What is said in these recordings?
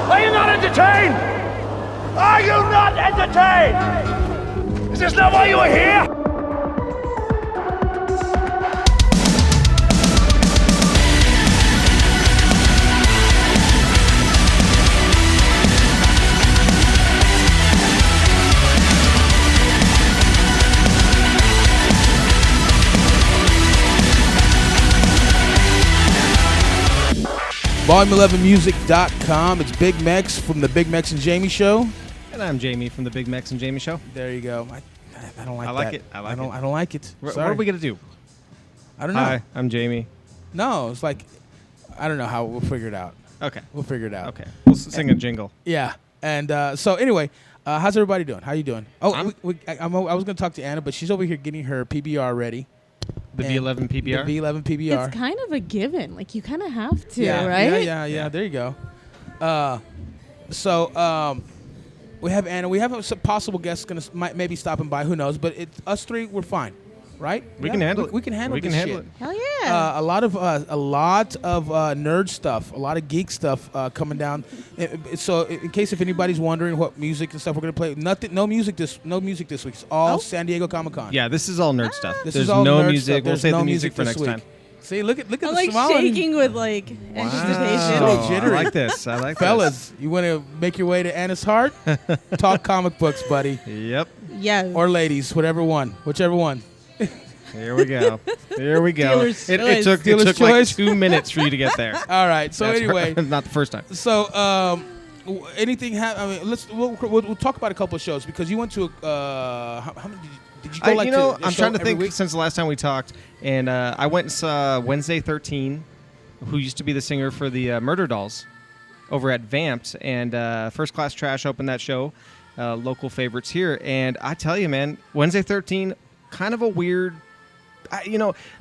Are you not entertained? Are you not entertained? Is this not why you are here? Volume11music.com. It's BigMex from the BigMex and Jamie Show. And I'm Jamie from the BigMex and Jamie Show. There you go. I don't like that. I like it. I don't like it. What are we going to do? I don't know. Hi, I'm Jamie. No, it's like, I don't know how. We'll figure it out. Okay. We'll figure it out. Okay. We'll sing a jingle. Yeah. And so anyway, how's everybody doing? How you doing? Oh, I was going to talk to Anna, but she's over here getting her PBR ready. The V11 PBR? The V11 PBR. It's kind of a given. Like, you kind of have to, yeah, right? Yeah. There you go. So we have Anna. We have a possible guest might maybe stopping by. Who knows? But us three, we're fine, right? We can handle it. We can handle this shit. Hell yeah. A lot of nerd stuff, a lot of geek stuff coming down. So in case if anybody's wondering what music and stuff we're gonna play, no music this week. It's all San Diego Comic-Con. Yeah, this is all nerd stuff. There's all no nerd music. Stuff. We'll save no the music for this next week. time. See, look at I'm the like smile. shaking with like anticipation. Wow. Jittery. I like this. I like Fellas, you want to make your way to Anna's heart? Talk comic books, buddy. this. Yep. Yeah. Or ladies, whichever one. Here we go. Here we go. Dealer's It choice. took Dealer's like choice. 2 minutes for you to get there. All right. So That's anyway, not the first time. so anything? I mean, we'll talk about a couple of shows because you went to how many did you go like to? I'm trying to think since the last time we talked, and I went and saw Wednesday 13, who used to be the singer for the Murder Dolls, over at Vamped, and First Class Trash opened that show, local favorites here, and I tell you, man, Wednesday 13, kind of a weird.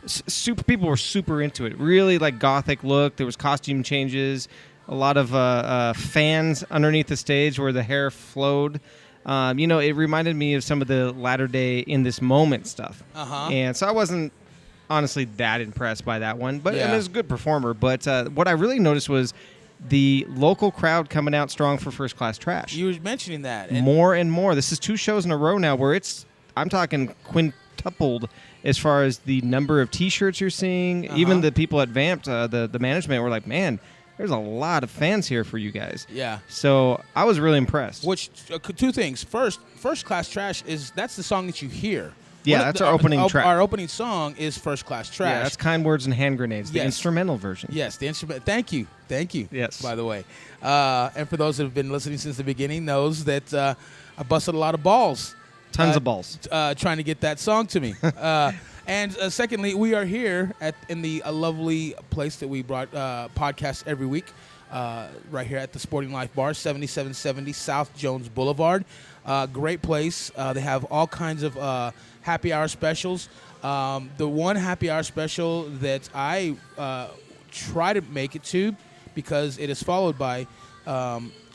Super people were super into it. Really like gothic look. There was costume changes. A lot of fans underneath the stage where the hair flowed. It reminded me of some of the latter day In This Moment stuff. And so I wasn't honestly that impressed by that one. But it was a good performer. But what I really noticed was the local crowd coming out strong for First Class Trash. You were mentioning that. More and more. This is 2 shows in a row now where I'm talking quintupled as far as the number of T-shirts you're seeing. Even the people at Vamped, the management were like, man, there's a lot of fans here for you guys. Yeah. So I was really impressed. Which 2 things. First Class Trash that's the song that you hear. Yeah, that's our opening track. Our opening song is First Class Trash. Yeah, that's Kind Words and Hand Grenades, the instrumental version. Yes, the instrument. Thank you. Yes. By the way, and for those that have been listening since the beginning, knows that I busted a lot of balls. Tons of balls. Trying to get that song to me. And secondly, we are here in the lovely place that we brought podcasts every week, right here at the Sporting Life Bar, 7770 South Jones Boulevard. Great place. They have all kinds of happy hour specials. The one happy hour special that I try to make it to, because it is followed by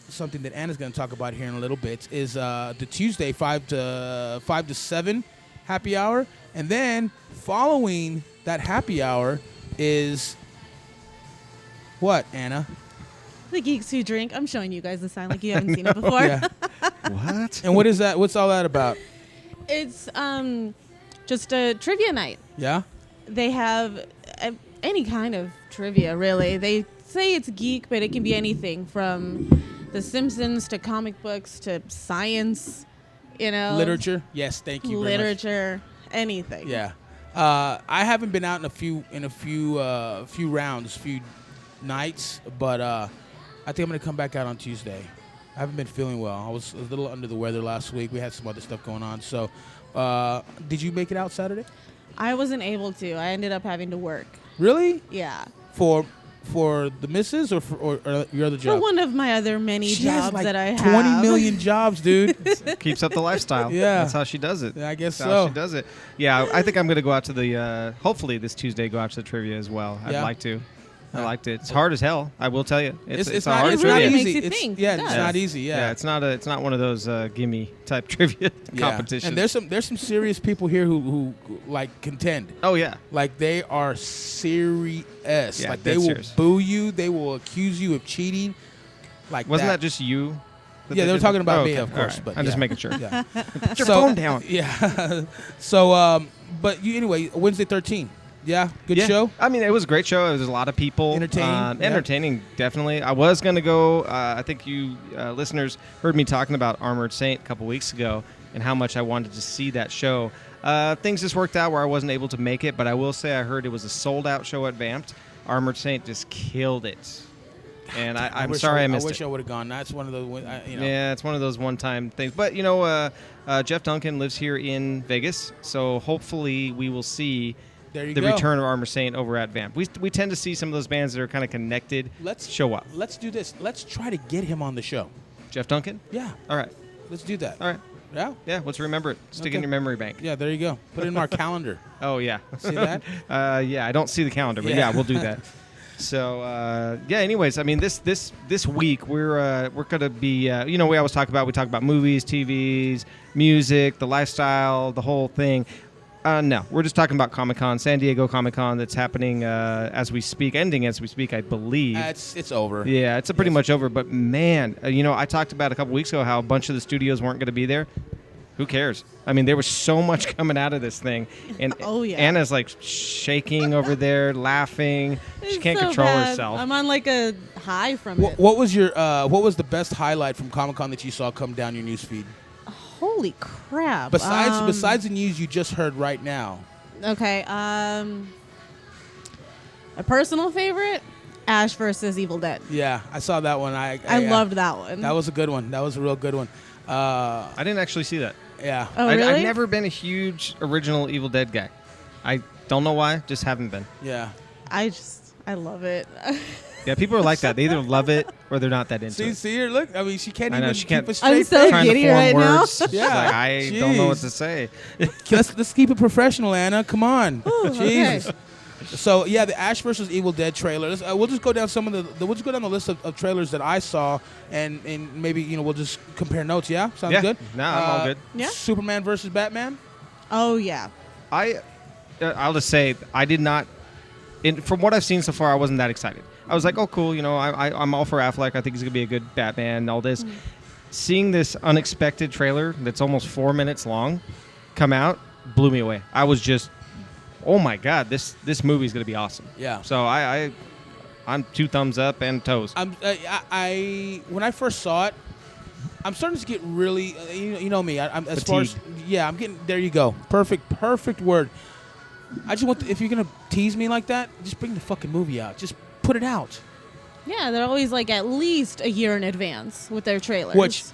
something that Anna's going to talk about here in a little bit, is the Tuesday 5 to 7 happy hour. And then following that happy hour is what, Anna? The Geeks Who Drink. I'm showing you guys the sign like you haven't seen it before. Yeah. What? And what is that? What's all that about? It's just a trivia night. Yeah? They have any kind of trivia, really. They say it's geek, but it can be anything from The Simpsons to comic books to science, Literature? Yes, thank you very much. Literature, anything. Yeah. I haven't been out in a few rounds, few nights, but I think I'm going to come back out on Tuesday. I haven't been feeling well. I was a little under the weather last week. We had some other stuff going on. So did you make it out Saturday? I wasn't able to. I ended up having to work. Really? Yeah. For the missus or your other job? For one of my other many she jobs has like that I have. 20 million jobs, dude. Keeps up the lifestyle. Yeah. That's how she does it. Yeah, I guess That's so. how she does it. Yeah, I think I'm going to go out to the, hopefully this Tuesday, go out to the trivia as well. I'd like to. I liked it. It's hard as hell. I will tell you. It's a hard it's trivia. not Makes easy. you think. Yeah, It it's does. not easy. Yeah, it's not one of those gimme type trivia competitions. And there's some serious people here who like contend. Oh yeah. Like they are serious. Yeah, Like they dead will serious. boo you. They will accuse you of cheating. like Wasn't that just you? Yeah, they were talking about me, okay. of course. Right. But I'm just yeah. making sure. Yeah. Put your phone down. Yeah. So, but anyway, Wednesday 13. Yeah, good show. I mean, it was a great show. It was a lot of people. Entertaining. Entertaining, definitely. I was going to go. I think you listeners heard me talking about Armored Saint a couple weeks ago and how much I wanted to see that show. Things just worked out where I wasn't able to make it, but I will say I heard it was a sold-out show at Vamped. Armored Saint just killed it. And I'm sorry I missed it. I wish I would have gone. That's one of those, Yeah, it's one of those one-time things. But, Jeff Duncan lives here in Vegas, so hopefully we will see the return of Armored Saint over at Vamp. We tend to see some of those bands that are kind of connected show up. Let's do this. Let's try to get him on the show. Jeff Duncan? Yeah. All right. Let's do that. All right. Yeah? Yeah, let's remember it. Stick it in your memory bank. Yeah, there you go. Put it in our calendar. Oh, yeah. See that? Yeah, I don't see the calendar, but yeah we'll do that. So anyways, I mean this week we're going to be we always talk about movies, TVs, music, the lifestyle, the whole thing. No, we're just talking about Comic-Con, San Diego Comic-Con that's happening as we speak, ending as we speak, I believe. It's over. Yeah, it's pretty much over, but man, I talked about a couple weeks ago how a bunch of the studios weren't going to be there. Who cares? I mean, there was so much coming out of this thing, and Anna's like shaking over there, laughing. She can't control herself. I'm on like a high from it. What was the best highlight from Comic-Con that you saw come down your newsfeed? Holy crap! Besides the news you just heard right now. Okay. A personal favorite. Ash versus Evil Dead. Yeah, I saw that one. I loved that one. That was a good one. That was a real good one. I didn't actually see that. Yeah. Oh, really? I've never been a huge original Evil Dead guy. I don't know why, just haven't been. Yeah. I love it. Yeah, people are like that. They either love it or they're not that into it. See her, look. I mean, she can't even keep a straight I'm so trying giddy to form right words. now. Yeah, like, I don't know what to say. Let's keep it professional, Anna. Come on. Ooh, Jesus. okay. So yeah, the Ash versus Evil Dead trailer. We'll just go down we'll just go down the list of trailers that I saw, and maybe we'll just compare notes. Yeah, sounds good. No, I'm all good. Yeah. Superman versus Batman. Oh yeah. I'll just say I did not. From what I've seen so far, I wasn't that excited. I was like, oh cool, I'm all for Affleck. I think he's gonna be a good Batman. And all this. Seeing this unexpected trailer that's almost 4 minutes long come out blew me away. I was just, oh my god, this movie's gonna be awesome. Yeah. So I'm 2 thumbs up and toes. When I first saw it, I'm starting to get really, you know me. I'm as far as I'm getting there. You go, perfect word. I just want if you're gonna tease me like that, just bring the fucking movie out. Just put it out. Yeah, they're always like at least a year in advance with their trailers. Which,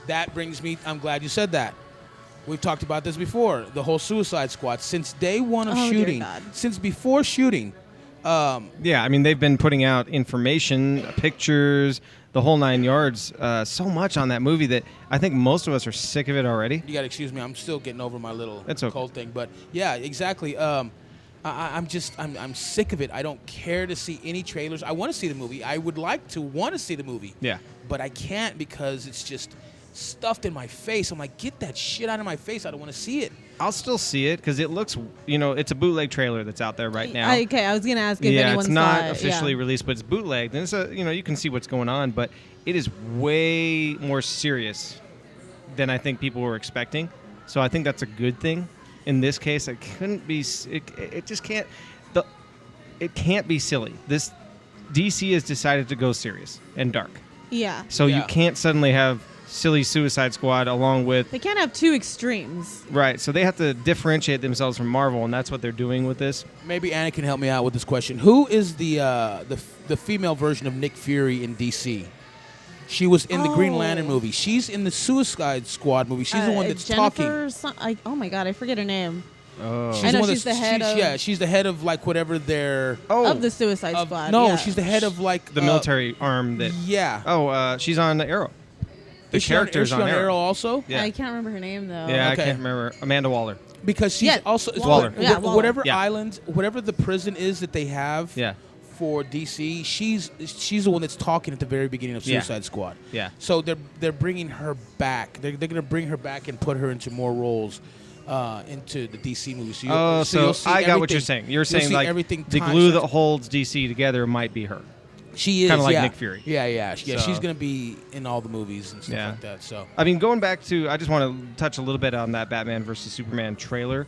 that brings me. I'm glad you said that. We've talked about this before. The whole Suicide Squad since day one of shooting, since before shooting. Yeah, I mean they've been putting out information, pictures, the whole 9 yards. So much on that movie that I think most of us are sick of it already. You gotta excuse me. I'm still getting over my little okay. cold thing, but yeah, exactly. I'm sick of it. I don't care to see any trailers. I want to see the movie. I would like to want to see the movie. Yeah. But I can't because it's just stuffed in my face. I'm like, get that shit out of my face. I don't want to see it. I'll still see it because it looks, it's a bootleg trailer that's out there right now. Okay, I was going to ask if anyone it's saw not it. officially released, but it's bootlegged. And it's you can see what's going on, but it is way more serious than I think people were expecting. So I think that's a good thing. In this case, it couldn't be. It just can't. It can't be silly. This DC has decided to go serious and dark. Yeah. So you can't suddenly have silly Suicide Squad along with. They can't have two extremes. Right. So they have to differentiate themselves from Marvel, and that's what they're doing with this. Maybe Anna can help me out with this question. Who is the female version of Nick Fury in DC? She was in the Green Lantern movie. She's in the Suicide Squad movie. She's the one that's Jennifer talking. Oh my god, I forget her name. Oh. I know she's the head of. Yeah, she's the head of like whatever their. Of the Suicide Squad. No, yeah. she's the head of like the military arm that. Yeah. Oh, she's on Arrow. The character's on Arrow also. Yeah. I can't remember her name though. Yeah, Okay. I can't remember. Amanda Waller. Because she's also Waller. Yeah, Waller. Whatever Yeah. island, whatever the prison is that they have. Yeah. For DC, she's the one that's talking at the very beginning of Suicide Squad. Yeah. So they're bringing her back. They're going to bring her back and put her into more roles into the DC movie. So so I got what you're saying. You're saying like everything the glue that holds DC together might be her. She is kind of like yeah. Nick Fury. Yeah. So- She's gonna be in all the movies and stuff Yeah. like that. So I mean, going back to, I just want to touch a little bit on that Batman versus Superman trailer.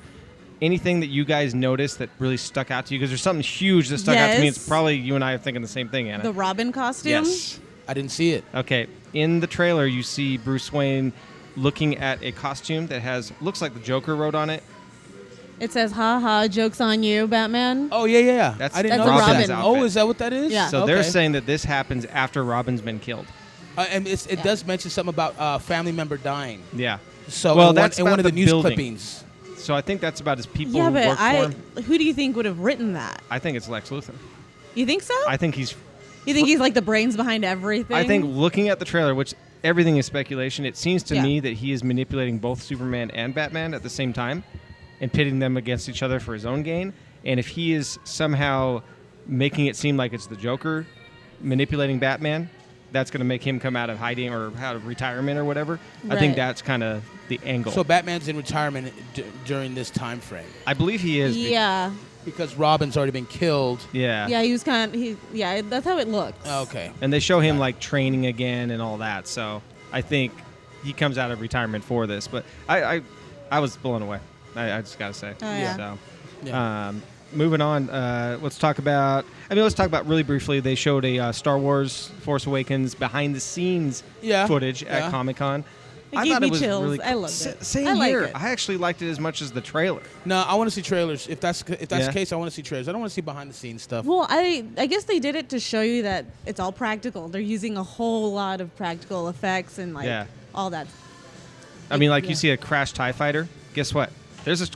Anything that you guys noticed that really stuck out to you? Because there's something huge that stuck out to me. Yes. It's probably you and I are thinking the same thing, Anna. The Robin costume. Yes. I didn't see it. Okay. In the trailer, you see Bruce Wayne looking at a costume that looks like the Joker wrote on it. It says, "Ha ha, jokes on you, Batman." Oh yeah. That's I didn't That's know Robin's that. outfit. Oh, is that what that is? Yeah. So okay. they're saying that this happens after Robin's been killed. And it does mention something about family member dying. Yeah. So Well, in that's one about of the the news building. clippings. So I think that's about his people Yeah, who but work for him. who do you think would have written that? I think it's Lex Luthor. You think so? I think he's You think he's like the brains behind everything? I think looking at the trailer, which everything is speculation, it seems to Yeah. me that he is manipulating both Superman and Batman at the same time and pitting them against each other for his own gain. And if he is somehow making it seem like it's the Joker manipulating Batman, that's going to make him come out of hiding or out of retirement or whatever. I think Right. that's kind of the angle. So Batman's in retirement during this time frame I believe he is. Yeah. because Robin's already been killed. Yeah. Yeah, he was kind of, yeah, that's how it looks. Okay. And they show him like training again and all that. So I think he comes out of retirement for this. But I was blown away. I just got to say. Oh, yeah. So, Yeah. moving on, let's talk about really briefly. They showed a Star Wars Force Awakens behind the scenes footage at Yeah. Comic-Con. It I gave thought me it was chills. really I loved it. Same I like here. it. I actually liked it as much as the trailer. No, I want to see trailers. If that's Yeah. the case, I want to see trailers. I don't want to see behind the scenes stuff. Well, I guess they did it to show you that it's all practical. They're using a whole lot of practical effects and like Yeah. all that. I mean, like Yeah. you see a crashed TIE fighter. Guess what? There's a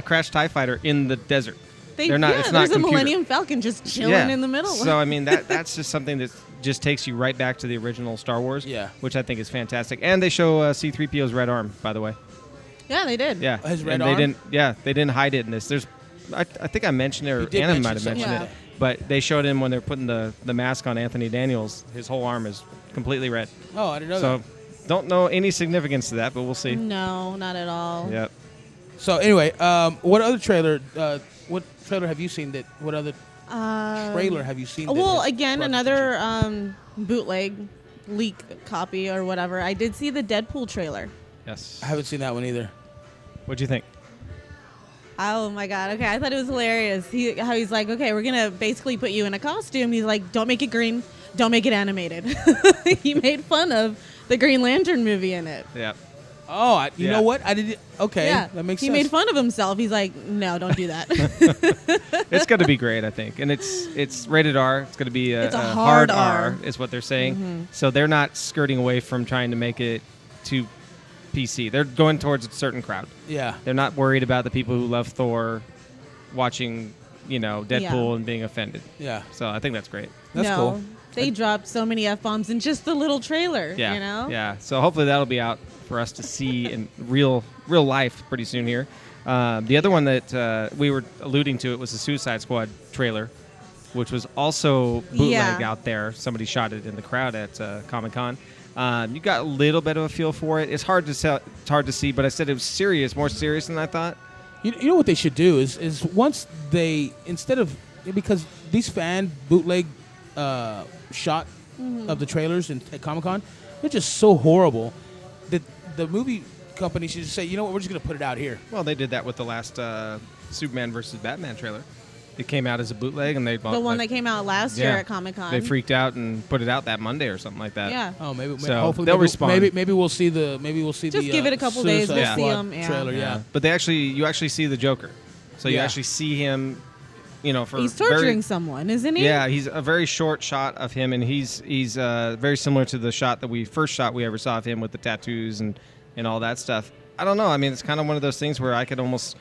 crashed TIE fighter in the desert. They're not. It's not there's a computer. Millennium Falcon just chilling Yeah. in the middle. So I mean that's just something that just takes you right back to the original Star Wars. Yeah. Which I think is fantastic. And they show C-3PO's red arm, by the way. yeah, they did. Yeah. His red and arm? They didn't hide it in this. I think I mentioned it, or You did Anna mention might have mentioned something. it. But they showed him when they're putting the mask on Anthony Daniels. His whole arm is completely red. Oh, I didn't know So that. don't know any significance to that, but we'll see. No, not at all. Yep. So anyway, what other trailer? What trailer have you seen? What other trailer have you seen? that Well, has again, brought another bootleg leak copy or whatever. I did see the Deadpool trailer. Yes. I haven't seen that one either. What'd you think? Oh my god! Okay, I thought it was hilarious. How he's like, okay, we're gonna basically put you in a costume. He's like, don't make it green, don't make it animated. He made fun of the Green Lantern movie in it. Yep. Oh, you Yeah. know what? I did. Okay, Yeah, that makes he sense. made fun of himself. He's like, no, don't do that. It's going to be great, I think, and it's rated R. It's going to be It's a hard hard R. is what they're saying. So they're not skirting away from trying to make it too PC. They're going towards a certain crowd. Yeah. They're not worried about the people who love Thor watching, Deadpool Yeah. and being offended. Yeah. So I think that's great. That's no, cool. they dropped so many f-bombs in just the little trailer. Yeah. You know. Yeah. So hopefully that'll be out for us to see in real life pretty soon here. The other one that we were alluding to, it was the Suicide Squad trailer, which was also bootleg Yeah. out there. Somebody shot it in the crowd at Comic-Con. You got a little bit of a feel for it. It's hard to see, but I said it was serious, more serious than I thought. You know what they should do is once they, instead of, because these fan bootleg shot of the trailers at Comic-Con, they're just so horrible that the movie company should just say, you know what, we're just going to put it out here. Well, they did that with the last Superman versus Batman trailer. It came out as a bootleg, and they The one that came out last year at Comic-Con. They freaked out and put it out that Monday or something like that. Yeah. Oh, maybe So hopefully they'll respond. Maybe we'll see the Just give it a couple days, Suicide we'll see Squad 'em, yeah. trailer. Yeah. But you actually see the Joker, so you Yeah. actually see him. For He's torturing someone, isn't he? Yeah, he's a very short shot of him, and he's very similar to the first shot we ever saw of him with the tattoos and all that stuff. I don't know. I mean, it's kind of one of those things where I could almost,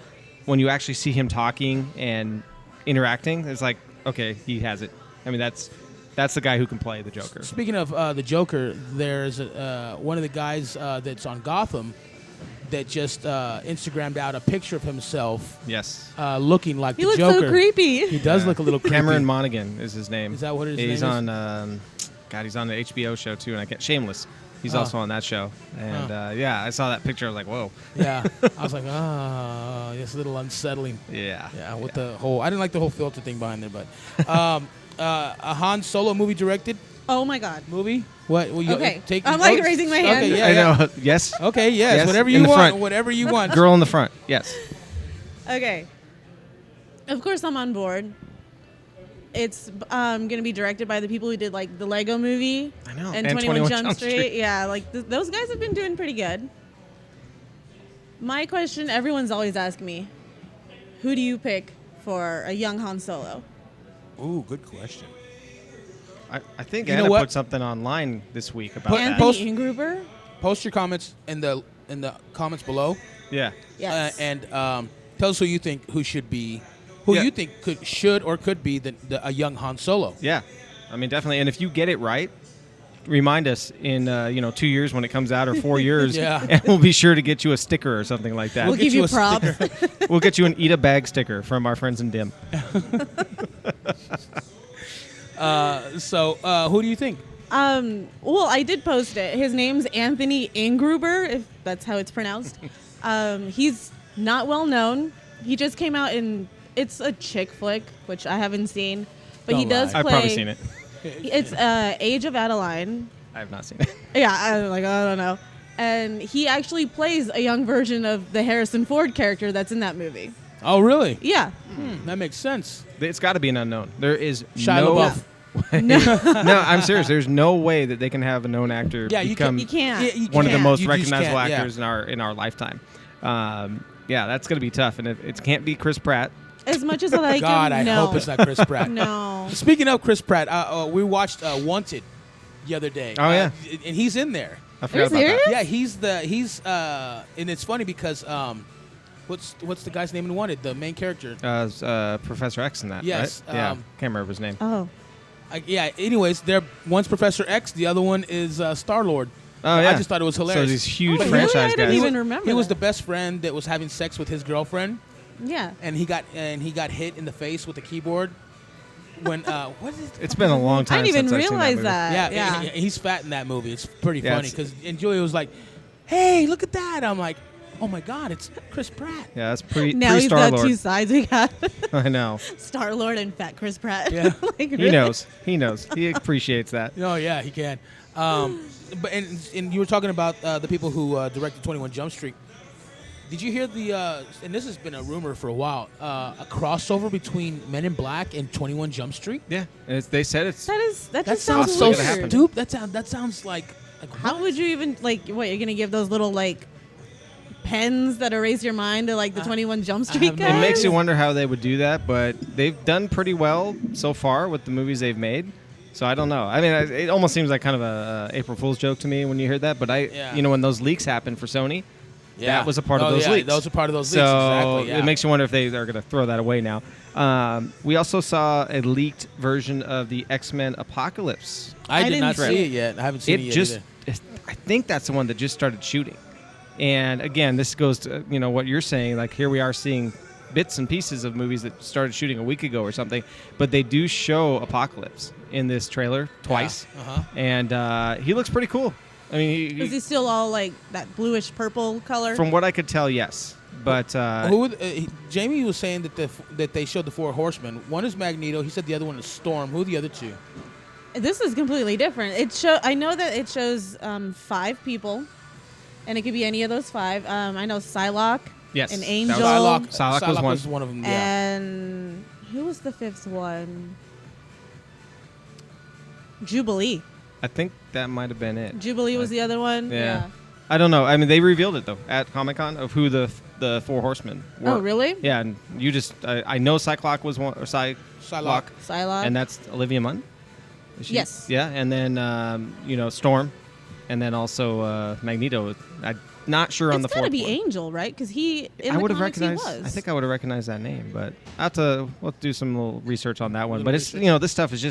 when you actually see him talking and interacting, it's like, okay, he has it. I mean, that's the guy who can play the Joker. Speaking of the Joker, there's one of the guys that's on Gotham that just Instagrammed out a picture of himself Yes. looking like He the looks Joker. so creepy. He does look a little creepy. Cameron Monaghan is his name. Is that what his name He's is? on, he's on the HBO show too, and I can't. Shameless. He's Oh. also on that show, and I saw that picture. I was like, whoa. Yeah, I was like, it's a little unsettling. Yeah. Yeah, with the whole, I didn't like the whole filter thing behind there, but A Han Solo movie directed Oh my God. movie. What? Will you Okay. take I'm like notes? raising my hand. Okay, yeah, I yeah. know. Yes. Okay, yes. Yes, Whatever in you the want. front. Whatever you want. Girl in the front. Yes. Okay. Of course, I'm on board. It's going to be directed by the people who did like the Lego Movie. I know. And 21 Jump Street. Yeah, like those guys have been doing pretty good. My question, everyone's always asking me, who do you pick for a young Han Solo? Ooh, good question. I think You know Anna what? put something online this week about that. Anthony Post- Ingruber? Post your comments in the comments below. Yeah. Yes. And tell us who you think should be, who Yeah. you think should or could be a young Han Solo. Yeah. I mean, definitely. And if you get it right, remind us in 2 years when it comes out or 4 years, Yeah. and we'll be sure to get you a sticker or something like that. We'll get give you you a props. We'll get you an Eat a Bag sticker from our friends in DIM. So who do you think? Well, I did post it. His name's Anthony Ingruber, if that's how it's pronounced. He's not well known. He just came out in, it's a chick flick, which I haven't seen, but he Don't does lie. play. I've probably seen it. It's Age of Adeline. I have not seen it. Yeah, I don't know. And he actually plays a young version of the Harrison Ford character that's in that movie. Oh, really? Yeah. That makes sense. It's got to be an unknown. There is Shia no. LaBeouf. No, I'm serious. There's no way that they can have a known actor Yeah, you become You can't. Yeah, you one of the can't. most You just recognizable can't, yeah. actors in our lifetime. Yeah, that's gonna be tough, and it can't be Chris Pratt. As much as I like God, him, I no. hope it's not Chris Pratt. No. Speaking of Chris Pratt, we watched Wanted the other day. Oh, yeah. And he's in there. I forgot about serious? that. Yeah, he's and it's funny because what's the guy's name in Wanted? The main character. Professor X in that. Yes, Right? Yeah. um, Can't remember his name. Oh. Yeah. Anyways, one's Professor X, the other one is Star Lord. Oh yeah. I just thought it was hilarious. So these huge Oh, really? franchise I didn't guys. even remember He was the that. best friend that was having sex with his girlfriend, Yeah. and he got hit in the face with the keyboard. When what is it? It's been a long time. I didn't even since I've seen realize that. that. Yeah, Yeah. he's fat in that movie. It's pretty Yeah, funny it's- because Julia was like, "Hey, look at that!" I'm like, "Oh my God, it's Chris Pratt." Yeah, that's pre Now he's Star got two Lord. sides. We got I know. Star Lord and Fat Chris Pratt. Yeah. Like, He really? knows. He knows. He appreciates that. Oh yeah, he can. But and you were talking about the people who directed 21 Jump Street. Did you hear and this has been a rumor for a while, a crossover between Men in Black and 21 Jump Street? Yeah. They said it's. That That just sounds sounds so gonna happen. weird. stupid. That sounds like How what? would you even what? You're gonna give those little like pens that erase your mind to like the 21 Jump Street have no guys? It makes you wonder how they would do that, but they've done pretty well so far with the movies they've made. So I don't know. I mean, it almost seems like kind of a April Fool's joke to me when you hear that. But Yeah. when those leaks happened for Sony, Yeah. that was a part of Oh, those yeah, leaks. Those are part of those so leaks. Exactly. Yeah. it makes you wonder if they are going to throw that away now. We also saw a leaked version of the X-Men Apocalypse. I did didn't not see see it. it yet. I haven't seen it yet either. I think that's the one that just started shooting. And again, this goes to what you're saying. Like here we are seeing bits and pieces of movies that started shooting a week ago or something, but they do show Apocalypse in this trailer twice, Uh-huh. and he looks pretty cool. I mean, Is he still all like that bluish purple color? from what I could tell, yes. But Jamie was saying that they showed the four horsemen. One is Magneto. He said the other one is Storm. Who are the other two? This is completely different. I know that it shows 5 people, and it could be any of those 5. I know Psylocke, yes, an that angel, was- Psylocke was one of them. Yeah. and who was the 5th one? Jubilee. I think that might have been it. Jubilee was the other one. Yeah. I don't know. I mean, they revealed it though at Comic-Con of who the four horsemen were. Oh, really? Yeah, and you just I know Cyclops was one, or Psylocke. Psylocke. and that's Olivia Munn. Is she? Yes. Yeah, and then Storm, and then also Magneto. I'm not sure on the It's got to fourth be one. Angel, right? Because he in I the would have comics recognized. he was. I think I would have recognized that name, but we'll do some little research on that one. Little But it's research. this stuff is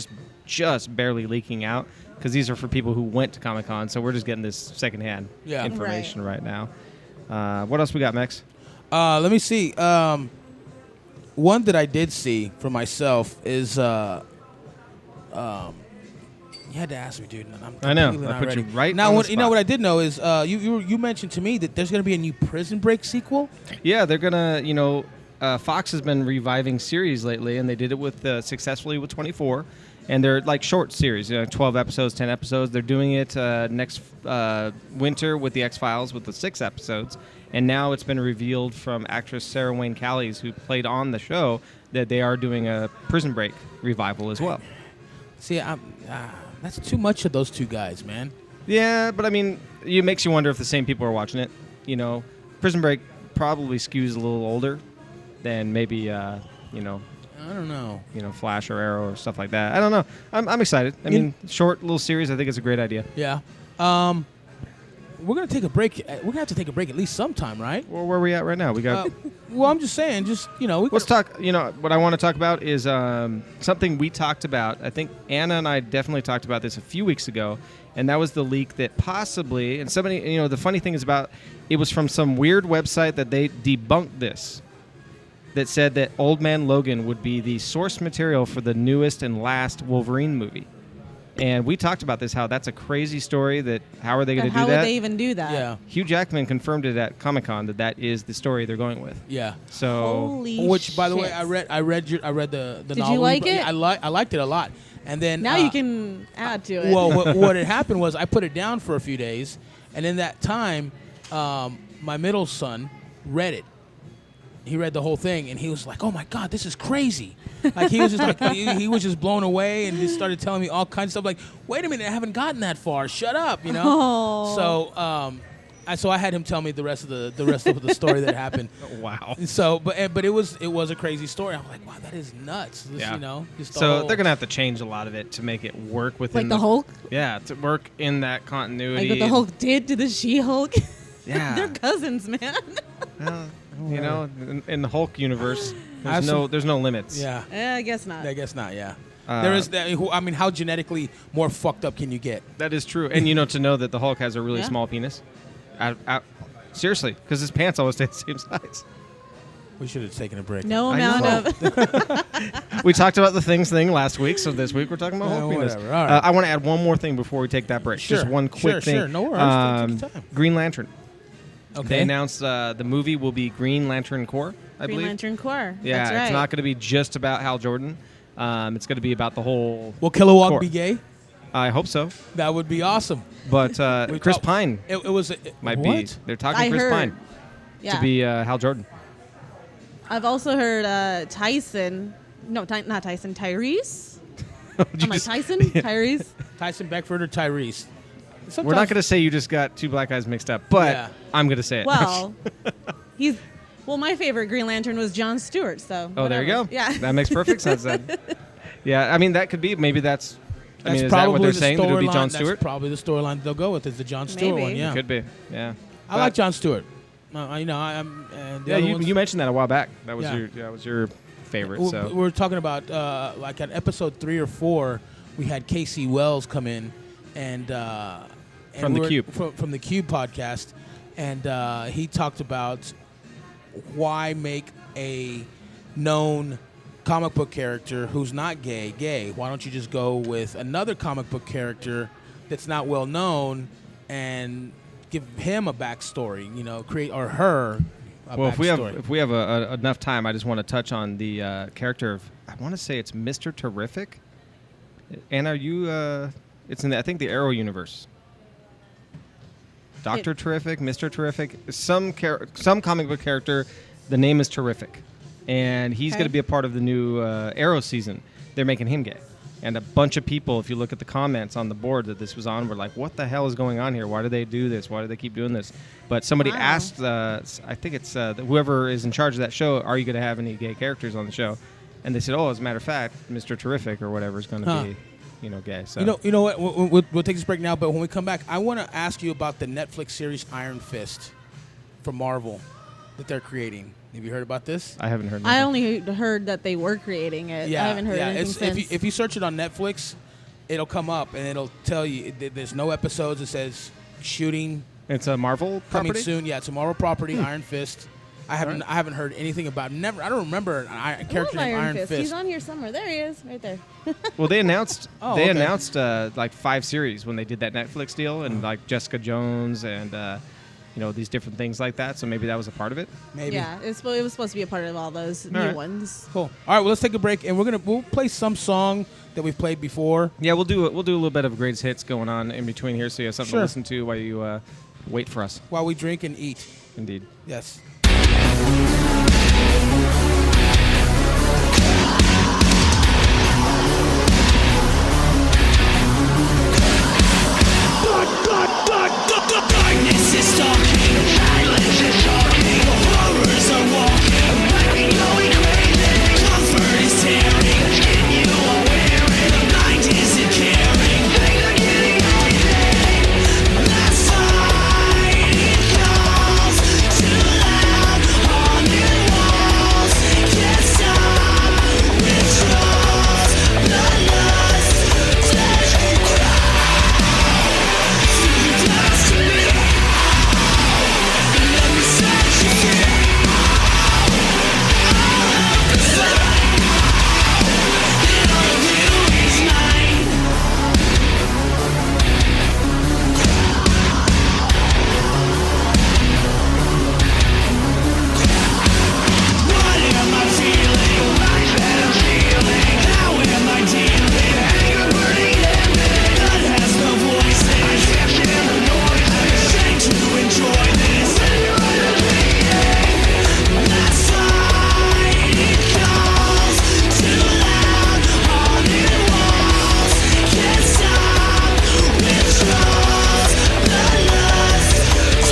just barely leaking out because these are for people who went to Comic-Con, so we're just getting this secondhand Yeah. information right now. What else we got, Mex? Let me see. One that I did see for myself is you had to ask me, dude. And I'm I know. completely I not put ready. you right now. on the What spot. what I did know is you mentioned to me that there's going to be a new Prison Break sequel. Yeah, they're gonna. Fox has been reviving series lately, and they did it with successfully with 24, And they're like short series, 12 episodes, 10 episodes. They're doing it next winter with the X-Files with the 6 episodes. And now it's been revealed from actress Sarah Wayne Callies, who played on the show, that they are doing a Prison Break revival as well. See, that's too much of those two guys, man. Yeah, but I mean, it makes you wonder if the same people are watching it. Prison Break probably skews a little older than maybe, I don't know. Flash or Arrow or stuff like that. I don't know. I'm excited. I mean, short little series. I think it's a great idea. Yeah. We're gonna take a break. We're gonna have to take a break at least sometime, right? Well, where are we at right now? We got. Well, I'm just saying. Let's talk. What I want to talk about is something we talked about. I think Anna and I definitely talked about this a few weeks ago, and that was the leak that possibly. And somebody, the funny thing is about it was from some weird website that they debunked this. That said that Old Man Logan would be the source material for the newest and last Wolverine movie. And we talked about this, how that's a crazy story, that how are they going to do that? How would they even do that? Yeah. Hugh Jackman confirmed it at Comic-Con that is the story they're going with. Yeah. So, Holy which, by the way, shit. I read the Did novel. you like it? I liked it a lot. And then Now you can add to it. Well, what had happened was I put it down for a few days, and in that time, my middle son read it. He read the whole thing, and he was like, "Oh my God, this is crazy!" Like he was just like he was just blown away, and just started telling me all kinds of stuff. Like, "Wait a minute, I haven't gotten that far. Shut up," Oh. So I had him tell me the rest of the story that happened. wow. So, but it was a crazy story. I'm like, wow, that is nuts. This, Yeah. Just So they're going to have to change a lot of it to make it work within Like the Hulk? Yeah, to work in that continuity. Like what the Hulk did to the She-Hulk? Yeah. They're cousins, man. Well, in the Hulk universe, there's no limits. Yeah. I guess not. I guess not. Yeah. There is that. I mean, how genetically more fucked up can you get? That is true. And to know that the Hulk has a really Yeah. small penis. Seriously, because his pants always stay the same size. We should have taken a break. No I amount know. of... We talked about the thing last week, so this week we're talking about Hulk penis. whatever. All right. I want to add one more thing before we take that break. Sure. Just one quick thing. Sure. No worries. Take your time. Green Lantern. Okay. They announced the movie will be Green Lantern Corps, I Green believe. Lantern Corps. Yeah, That's right. it's not going to be just about Hal Jordan. It's going to be about the whole. Will Kilowog Corps. be gay? I hope so. That would be awesome. But Chris thought- Pine It was might what? be. They're talking I Chris heard. Pine Yeah. to be Hal Jordan. I've also heard Tyson. No, not Tyson. Tyrese? You Am I just- Tyson? Tyrese? Tyson Beckford or Tyrese. We're not going to say you just got two black guys mixed up, but Yeah. I'm going to say it. Well, my favorite Green Lantern was Jon Stewart, so Oh, there you go. whatever. Yeah. That makes perfect sense then. Yeah, I mean, that could be. Maybe that's. I mean, is that probably what they're the saying? That it would be storyline- Jon Stewart? That's probably the storyline they'll go with. Is the Jon Stewart Maybe. one? Yeah. Could be. Yeah. I like Jon Stewart. I'm. Yeah, you mentioned that a while back. That was Yeah. your favorite. We So were talking about like at episode 3 or 4, we had Casey Wells come in, and From the Cube. from the Cube podcast, and he talked about why make a known comic book character who's not gay. Why don't you just go with another comic book character that's not well known and give him a backstory? Create or her. well, backstory. if we have enough time, I just want to touch on the character of, I want to say it's Mr. Terrific. And are you? It's in the, I think the Arrow universe. Dr. Terrific, Mr. Terrific, some comic book character. The name is Terrific, and he's Okay. going to be a part of the new Arrow season. They're making him gay, and a bunch of people, if you look at the comments on the board that this was on, were like, "What the hell is going on here? Why do they do this? Why do they keep doing this?" But somebody Wow. asked, I think it's whoever is in charge of that show, "Are you going to have any gay characters on the show?" And they said, "Oh, as a matter of fact, Mr. Terrific or whatever is going to be." Gay. So You know what? We'll take this break now, but when we come back, I want to ask you about the Netflix series Iron Fist from Marvel that they're creating. Have you heard about this? I haven't heard. I nothing. only heard that they were creating it. I haven't heard anything since. If you search it on Netflix, it'll come up and it'll tell you there's no episodes. It says shooting It's a Marvel coming property. soon. Yeah, it's a Marvel property. Iron Fist. I haven't heard anything about. I don't remember a character named Iron Fist. He's on here somewhere. There he is, right there. Well, they announced Oh, they okay. announced like 5 series when they did that Netflix deal, and like Jessica Jones and these different things like that. So maybe that was a part of it. Maybe. Yeah, it was supposed to be a part of all those new right. ones. Cool. All right, well, let's take a break, and we'll play some song that we've played before. Yeah, we'll do a little bit of greatest hits going on in between here, so you have something Sure. to listen to while you wait for us. While we drink and eat. Indeed. Yes. Darkness is talking, silence is talking, horrors are walking, making going crazy. Comfort is tearing, the skin you are wearing, the mind isn't caring, things are getting noisy. Last fighting calls, too loud, haunted walls, can't stop, withdrawals, bloodlust, touch and cry. Dust to me. Let me set you free. All of you is mine. What am I feeling? Life that I'm feeling. How am I dealing? Anger burning in me. Blood has no voice. I can't stand the noise. I'm ashamed to enjoy this. Last fighting calls, too loud, haunted walls, can't stop, withdrawals, bloodlust,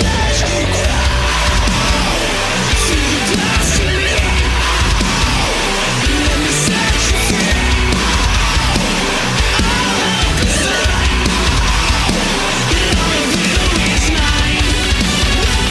touch and cry. See the dust to me. Let me set you free. All of you is mine.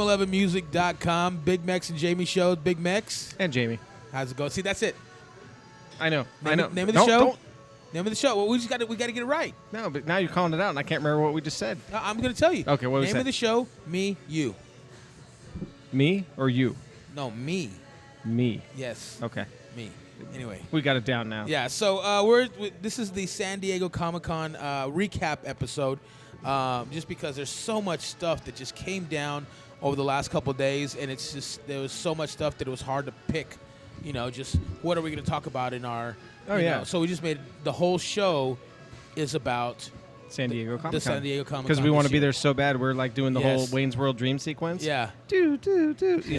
Volume11music.com, BigMex and Jamie show. BigMex, And Jamie. how's it going? See, that's it. I know. Name of the Don't- show. don't- Name of the show. Well, we got to get it right. No, but now you're calling it out, and I can't remember what we just said. I'm going to tell you. Okay, what we Name said? of the show, me, you. Me or you? No, me. Me. Yes, Okay. me. Anyway. We got it down now. Yeah, so this is the San Diego Comic-Con recap episode, just because there's so much stuff that just came down over the last couple of days, and it's just there was so much stuff that it was hard to pick. Just what are we going to talk about in our? Oh, yeah. So we just made the whole show is about San Diego Comic-Con. The San Diego Comic-Con. Because we want to this be year. there so bad. We're like doing the whole Yes. Wayne's World dream sequence. Yeah. You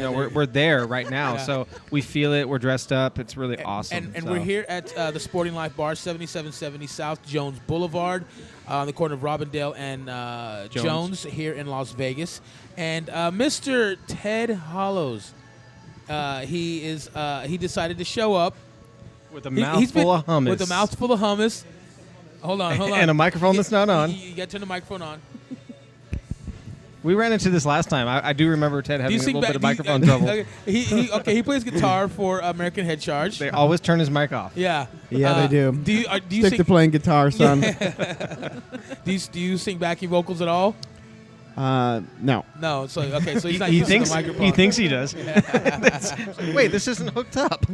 know, we're there right now. Yeah. So we feel it. We're dressed up. It's really awesome. And so. we're here at the Sporting Life Bar, 7770 South Jones Boulevard, on the corner of Robindale and Jones here in Las Vegas. And Mr. Ted Hollows, he decided to show up With a He's mouthful of hummus. With a mouthful of hummus. Hold on. And a microphone that's not on. You got to turn the microphone on. We ran into this last time. I do remember Ted having a little bit of microphone trouble. He plays guitar for American Head Charge. They always turn his mic off. Yeah. Yeah, they do. Do you Stick sing, to playing guitar, son. do you sing backing vocals at all? No. No. So so he's not He using thinks the microphone. he thinks he does. Wait, this isn't hooked up.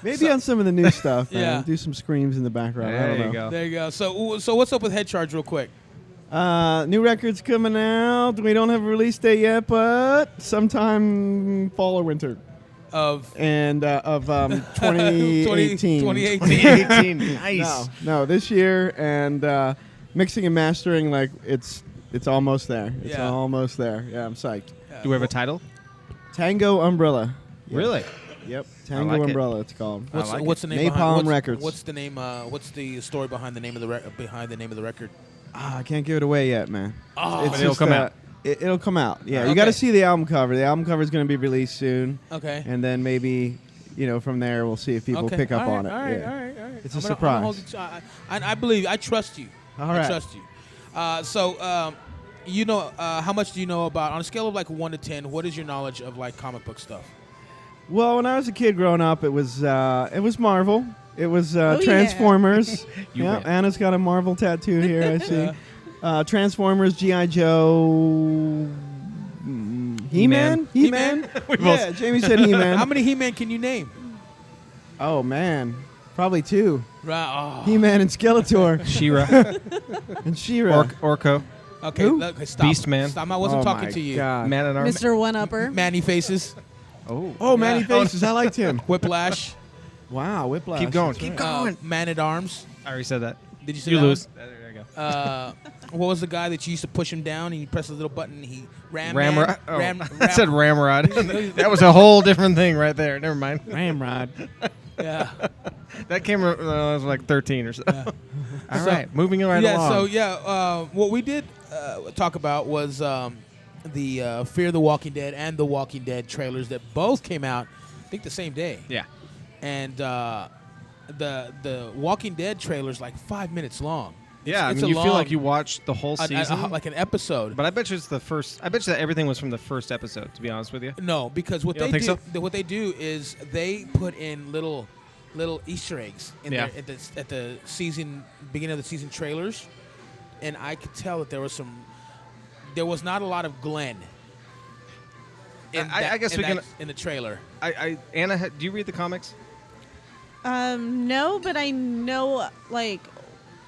Maybe on some of the new stuff. Man. Yeah. Do some screams in the background. I There don't you know. go. There you go. So what's up with Head Charge, real quick? New records coming out. We don't have a release date yet, but sometime fall or winter. Of And of 2018. 2018. 2018. Nice. No, this year. And mixing and mastering, like it's almost there. It's Yeah. almost there. Yeah, I'm psyched. Do we have a title? Tango Umbrella. Yep. Really? Yep. Tango like it. Umbrella. It's called. What's the name? Napalm behind, Records. What's the name? What's the story behind the name of the record? I can't give it away yet, man. Oh, It's but it'll just, come out. It'll come out. Yeah, you Okay. got to see the album cover. The album cover is going to be released soon, Okay. and then maybe, from there we'll see if people Okay. pick up All on it. right, All right. Yeah. All right. All right. It's a I'm gonna surprise. hold it- I believe. I trust you. All I right. trust you. How much do you know about, on a scale of like 1 to 10? What is your knowledge of like comic book stuff? Well, when I was a kid growing up, it was Marvel. It was yeah. Transformers. You yeah, win. Anna's got a Marvel tattoo here. I see. Yeah. Transformers, G.I. Joe, He-Man. He-Man. Yeah, Jamie said He-Man. How many He-Man can you name? Oh man, probably 2. Right. Oh. He-Man and Skeletor She-Ra. and She-Ra. Orko. Okay. Who? Okay, stop. Beastman. Stop. I wasn't Oh talking my to you. God. Man at Arms. Mr. One Upper. Manny Faces. Oh, Manny Yeah. Faces. I liked him. Whiplash. Wow, Whiplash. Keep going. That's Keep right. going. Man at Arms. I already said that. Did you say You that lose. one? There you go. What was the guy that you used to push him down and you press a little button and he Ramrod. Oh, Ram, I said Ramrod. That was a whole different thing right there. Never mind. Ramrod. Yeah. That came when I was like 13 or so. All So- right, moving right along. What we did talk about was the Fear the Walking Dead and The Walking Dead trailers that both came out, I think, the same day. Yeah. And the Walking Dead trailer's like 5 minutes long. Yeah, It's I mean, a you feel long- like you watched the whole season. like an episode. But I bet you it's the first. I bet you that everything was from the first episode. To be honest with you. No, because what You don't they think do, so? what they do is they put in little Easter eggs in Yeah. there at the season beginning of the season trailers, and I could tell that there was not a lot of Glenn. I guess we can- in the trailer. Anna, do you read the comics? No, but I know, like,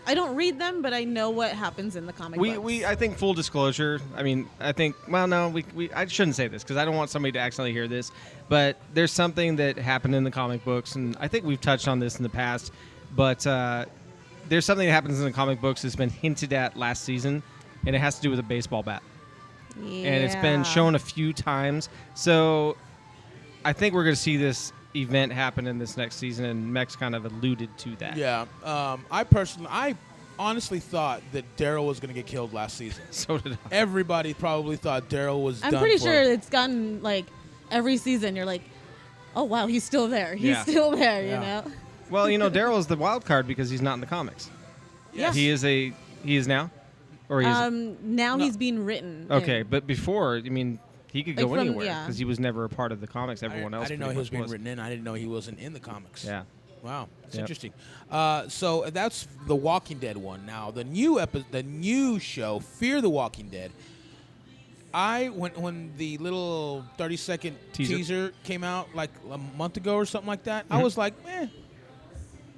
I don't read them, but I know what happens in the comic books. I think full disclosure. I mean, I think. Well, no, I shouldn't say this because I don't want somebody to accidentally hear this. But there's something that happened in the comic books, and I think we've touched on this in the past. But there's something that happens in the comic books that's been hinted at last season, and it has to do with a baseball bat. Yeah. And it's been shown a few times. So I think we're going to see this event happen in this next season, and Mex kind of alluded to that. Yeah. I honestly thought that Daryl was going to get killed last season. So did I. Everybody probably thought Daryl was I'm done pretty for. sure it's gotten, like, every season you're like, oh, wow, he's still there. He's Yeah. still there, Yeah. you know? Well, Daryl is the wild card because he's not in the comics. Yes. He is now, or he is. Now No. he's being written. Okay, in. but before, I mean, he could Like go from- anywhere yeah. because he was never a part of the comics. I Everyone else. didn't know pretty he was much being written in. I didn't know he wasn't in the comics. Yeah. Wow, it's Yep. interesting. So that's the Walking Dead one. Now the new show, Fear the Walking Dead. When the little 30-second teaser came out like a month ago or something like that, I was like, meh,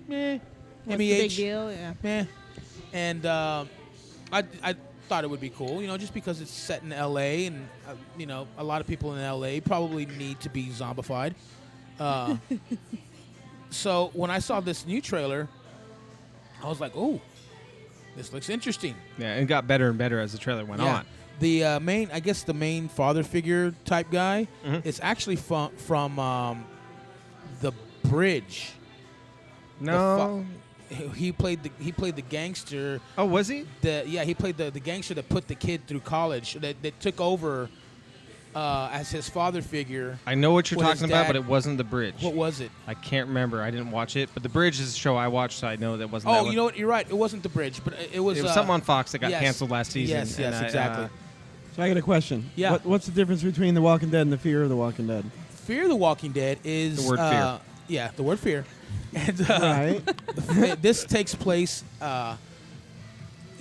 What's the MEH, big deal? Yeah. meh, and I thought it would be cool, just because it's set in L.A. and a lot of people in L.A. probably need to be zombified. So when I saw this new trailer, I was like, "Oh, This looks interesting. Yeah, and it got better and better as the trailer went on. The main father figure type guy Mhm. is actually from The Bridge. No. He played the gangster. Oh, was he? He played the gangster that put the kid through college. That took over as his father figure. I know what you're with his talking about, dad. but it wasn't The Bridge. What was it? I can't remember. I didn't watch it, but The Bridge is a show I watched, so I know that wasn't. that Oh, one. you know what? You're right. It wasn't The Bridge, but it was. It was something on Fox that got yes. canceled last season. Yes, and exactly. So I got a question. Yeah. What's the difference between The Walking Dead and The Fear of the Walking Dead? Fear the Walking Dead is The word fear. Yeah, the word fear. And Right. this takes place.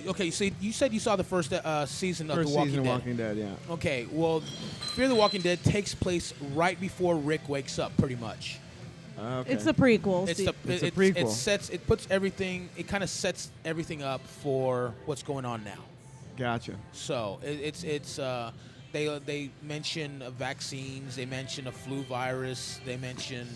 Okay, so you said you saw the first season of First The Walking season of Dead. Walking Dead, yeah. Okay, well, Fear the Walking Dead takes place right before Rick wakes up, pretty much. Okay. It's a prequel. It's a prequel. It puts everything. It kind of sets everything up for what's going on now. Gotcha. So they mention vaccines, they mention a flu virus, they mention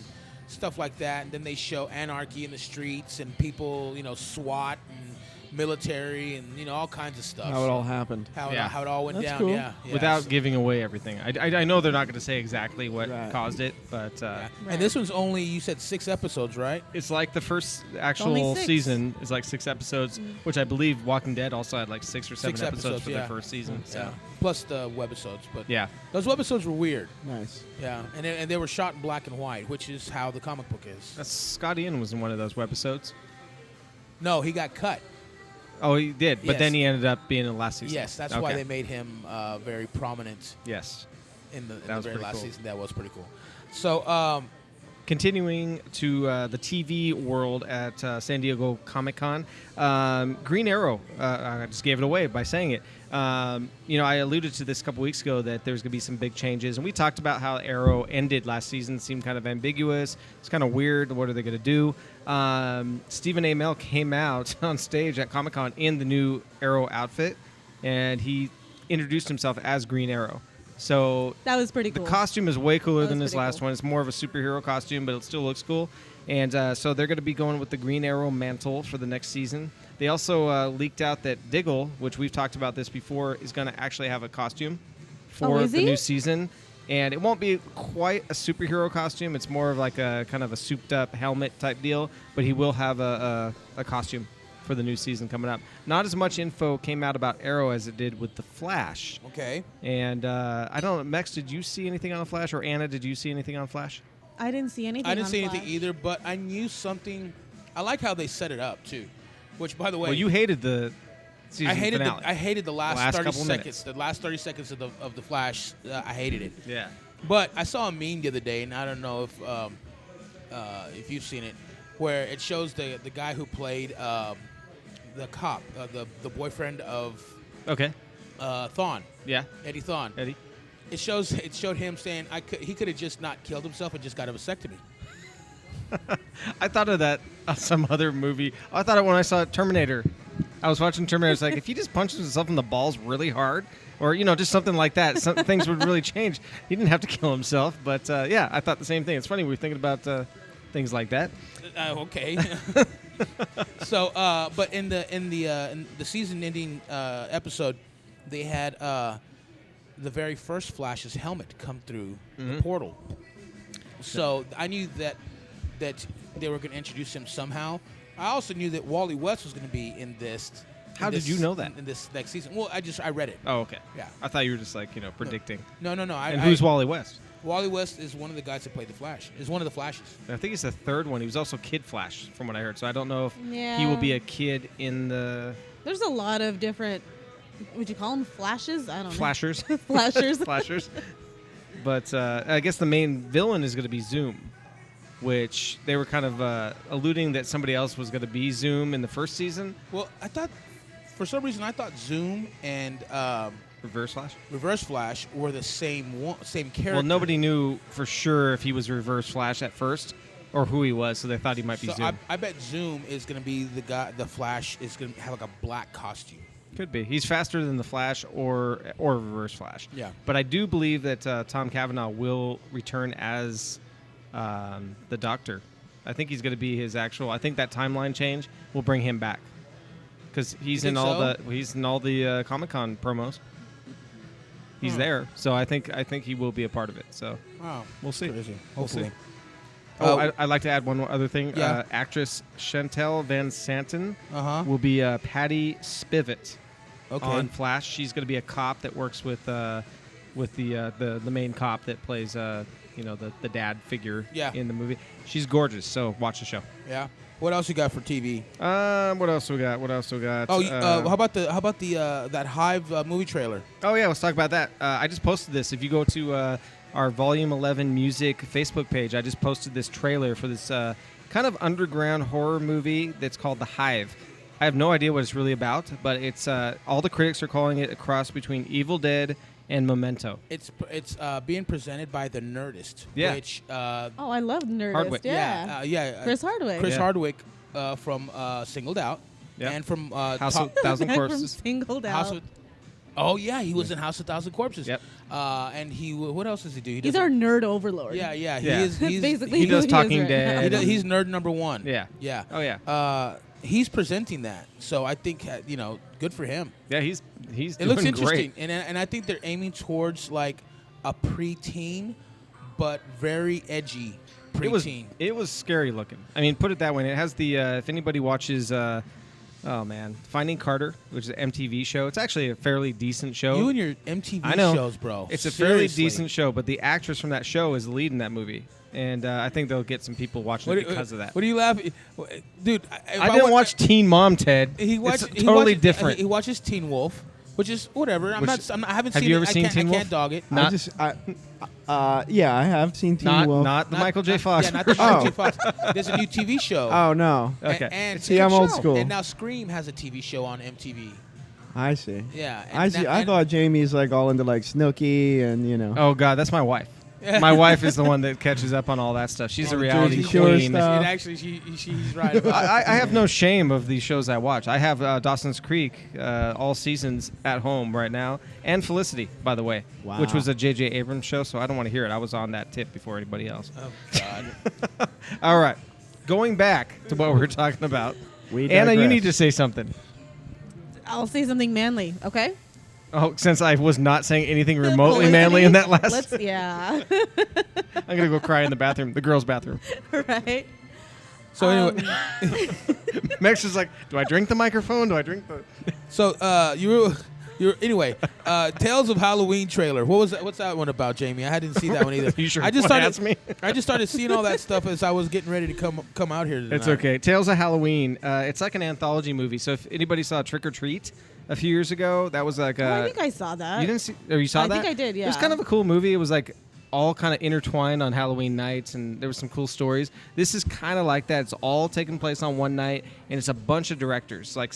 stuff like that, and then they show anarchy in the streets and people, SWAT and military and all kinds of stuff. How it all happened. How Yeah. it all went That's down. cool. Yeah. Without giving away everything. I know they're not going to say exactly what Right. caused it, but Yeah. Right. And this one's only, you said 6 episodes, right? it's like the first actual Only 6. season is like 6 episodes, which I believe Walking Dead also had like 6 or 7 6 episodes for yeah. their first season. So Yeah. Plus the webisodes, but yeah. those webisodes were weird. Nice. Yeah, and they were shot in black and white, which is how the comic book is. That's Scott Ian was in one of those webisodes. No, he got cut. Oh, he did, but Yes. then he ended up being in the last season. Yes, that's why they made him very prominent Yes. in the was very pretty last cool. season. That was pretty cool. So, Continuing to the TV world at San Diego Comic-Con, Green Arrow, I just gave it away by saying it. I alluded to this a couple weeks ago that there's going to be some big changes, and we talked about how Arrow ended last season. It seemed kind of ambiguous. It's kind of weird. What are they going to do? Stephen Amell came out on stage at Comic-Con in the new Arrow outfit, and he introduced himself as Green Arrow. So That was pretty the cool. costume is way cooler That than was this pretty last cool. one. It's more of a superhero costume, but it still looks cool. And so they're going to be going with the Green Arrow mantle for the next season. They also leaked out that Diggle, which we've talked about this before, is going to actually have a costume for is the he? new season. And it won't be quite a superhero costume. It's more of like a kind of a souped-up helmet type deal. But he will have a costume for the new season coming up. Not as much info came out about Arrow as it did with The Flash. okay. And I don't know, Mex, did you see anything on Flash? Or Anna, did you see anything on Flash? I didn't see anything. I didn't on see anything Flash. either, but I knew something. I like how they set it up too. Which, by the way, Well, you hated the season finale. I hated the last 30 couple seconds. minutes. The last 30 seconds of the Flash. I hated it. Yeah. But I saw a meme the other day, and I don't know if you've seen it, where it shows the guy who played the cop, the boyfriend of Okay. Thawne, Yeah. Eddie Thawne. Eddie. It showed him saying he could have just not killed himself and just got a vasectomy. I thought of that on some other movie. I thought it when I saw Terminator. I was watching Terminator. It's like, if he just punches himself in the balls really hard, or, just something like that, things would really change. He didn't have to kill himself. But, yeah, I thought the same thing. It's funny. We were thinking about things like that. Okay. So, but in the season-ending episode, they had the very first Flash's helmet come through the portal. So I knew that they were going to introduce him somehow. I also knew that Wally West was going to be in this. How did you know that? In this next season? Well, I read it. Oh, okay. Yeah. I thought you were just like, predicting. No. And who's Wally West? Wally West is one of the guys that played the Flash. Is one of the Flashes. I think he's the third one. He was also Kid Flash, from what I heard. So I don't know if he Yeah. will be a kid in the There's a lot of different. Would you call them flashes? I don't know. Flashers. Flashers. Flashers. But I guess the main villain is going to be Zoom, which they were kind of alluding that somebody else was going to be Zoom in the first season. Well, for some reason, I thought Zoom and Reverse Flash? Reverse Flash were the same character. Well, nobody knew for sure if he was Reverse Flash at first or who he was, so they thought he might be So Zoom. I bet Zoom is going to be the guy. The Flash is going to have like a black costume. Could be. He's faster than the Flash or Reverse Flash. Yeah. But I do believe that Tom Cavanaugh will return as the Doctor. I think he's going to be his actual. I think that timeline change will bring him back. because he's You in think all so? the Comic-Con promos. He's there, so I think he will be a part of it. So Wow. we'll see. Crazy. We'll see. Hopefully. Oh, I'd like to add one more other thing. Yeah. Actress Chantel Van Santen Uh-huh. will be Patty Spivot Okay. on Flash. She's going to be a cop that works with the main cop that plays the dad figure Yeah. in the movie. She's gorgeous, so watch the show. Yeah. What else you got for TV? What else we got? Oh, how about the that Hive movie trailer? Oh yeah, let's talk about that. I just posted this. If you go to our Volume 11 Music Facebook page, I just posted this trailer for this kind of underground horror movie that's called The Hive. I have no idea what it's really about, but it's all the critics are calling it a cross between Evil Dead and Memento. It's being presented by the Nerdist. Yeah. Which Oh, I love Nerdist. Hardwick. Yeah. Chris Hardwick. Chris Yeah. Hardwick from Singled Out. Yeah. And from House of Thousand From Corpses. Singled Out. House of. Oh yeah, he was in House of Thousand Corpses. Yep. And what else does he do? He He's does- our nerd overlord. Yeah. Yeah. He is. He's basically he who does is Talking right Dead. now. he's nerd number one. Yeah. Yeah. Oh yeah. He's presenting that, so I think good for him. Yeah, he's It doing looks interesting, great. and I think they're aiming towards like a preteen, but very edgy preteen. It was scary looking. I mean, put it that way. And it has the if anybody watches Finding Carter, which is an MTV show. It's actually a fairly decent show. You and your MTV I know. shows, bro. It's a fairly Seriously. decent show, but the actress from that show is leading that movie, and I think they'll get some people watching it because of that. What are you laughing, dude? I didn't watch Teen Mom, Ted. It's totally different. He watches Teen Wolf, which is whatever. I haven't Have seen you it. ever seen Teen I Wolf? can't dog it. Not- Yeah, I have seen Teen Wolf. Not the Michael J. Fox. Yeah, not the Oh. Michael J. Fox. There's a new TV show. Oh no, Okay. And See, I'm old show. school. And now Scream has a TV show on MTV. I see. Yeah. and I see. now- I and- thought Jamie's like all into like Snooki and Oh God, that's my wife. My wife is the one that catches up on all that stuff. She's a All the reality Jersey Shore queen. stuff. And actually, she's right about it. I have no shame of the shows I watch. I have Dawson's Creek all seasons at home right now, and Felicity, by the way, Wow. which was a J.J. Abrams show, so I don't want to hear it. I was on that tip before anybody else. Oh God. All right, going back to what we were talking about. We Anna, you digress. need to say something. I'll say something manly, okay? Oh, since I was not saying anything remotely manly in that last, Let's, yeah. I'm gonna go cry in the bathroom, the girls' bathroom. Right? So anyway, Max is like, do I drink the microphone? Do I drink the? so you're anyway. Tales of Halloween trailer. What's that one about, Jamie? I hadn't seen that one either. You sure I just you wanna started. ask me? I just started seeing all that stuff as I was getting ready to come out here tonight. It's okay. Tales of Halloween. It's like an anthology movie. So if anybody saw Trick or Treat a few years ago, that was like I think I saw that. you didn't see? Or you saw I that? think I did, It was yeah. kind of a cool movie. It was like all kind of intertwined on Halloween nights, and there was some cool stories. This is kind of like that. It's all taking place on one night, and it's a bunch of directors, like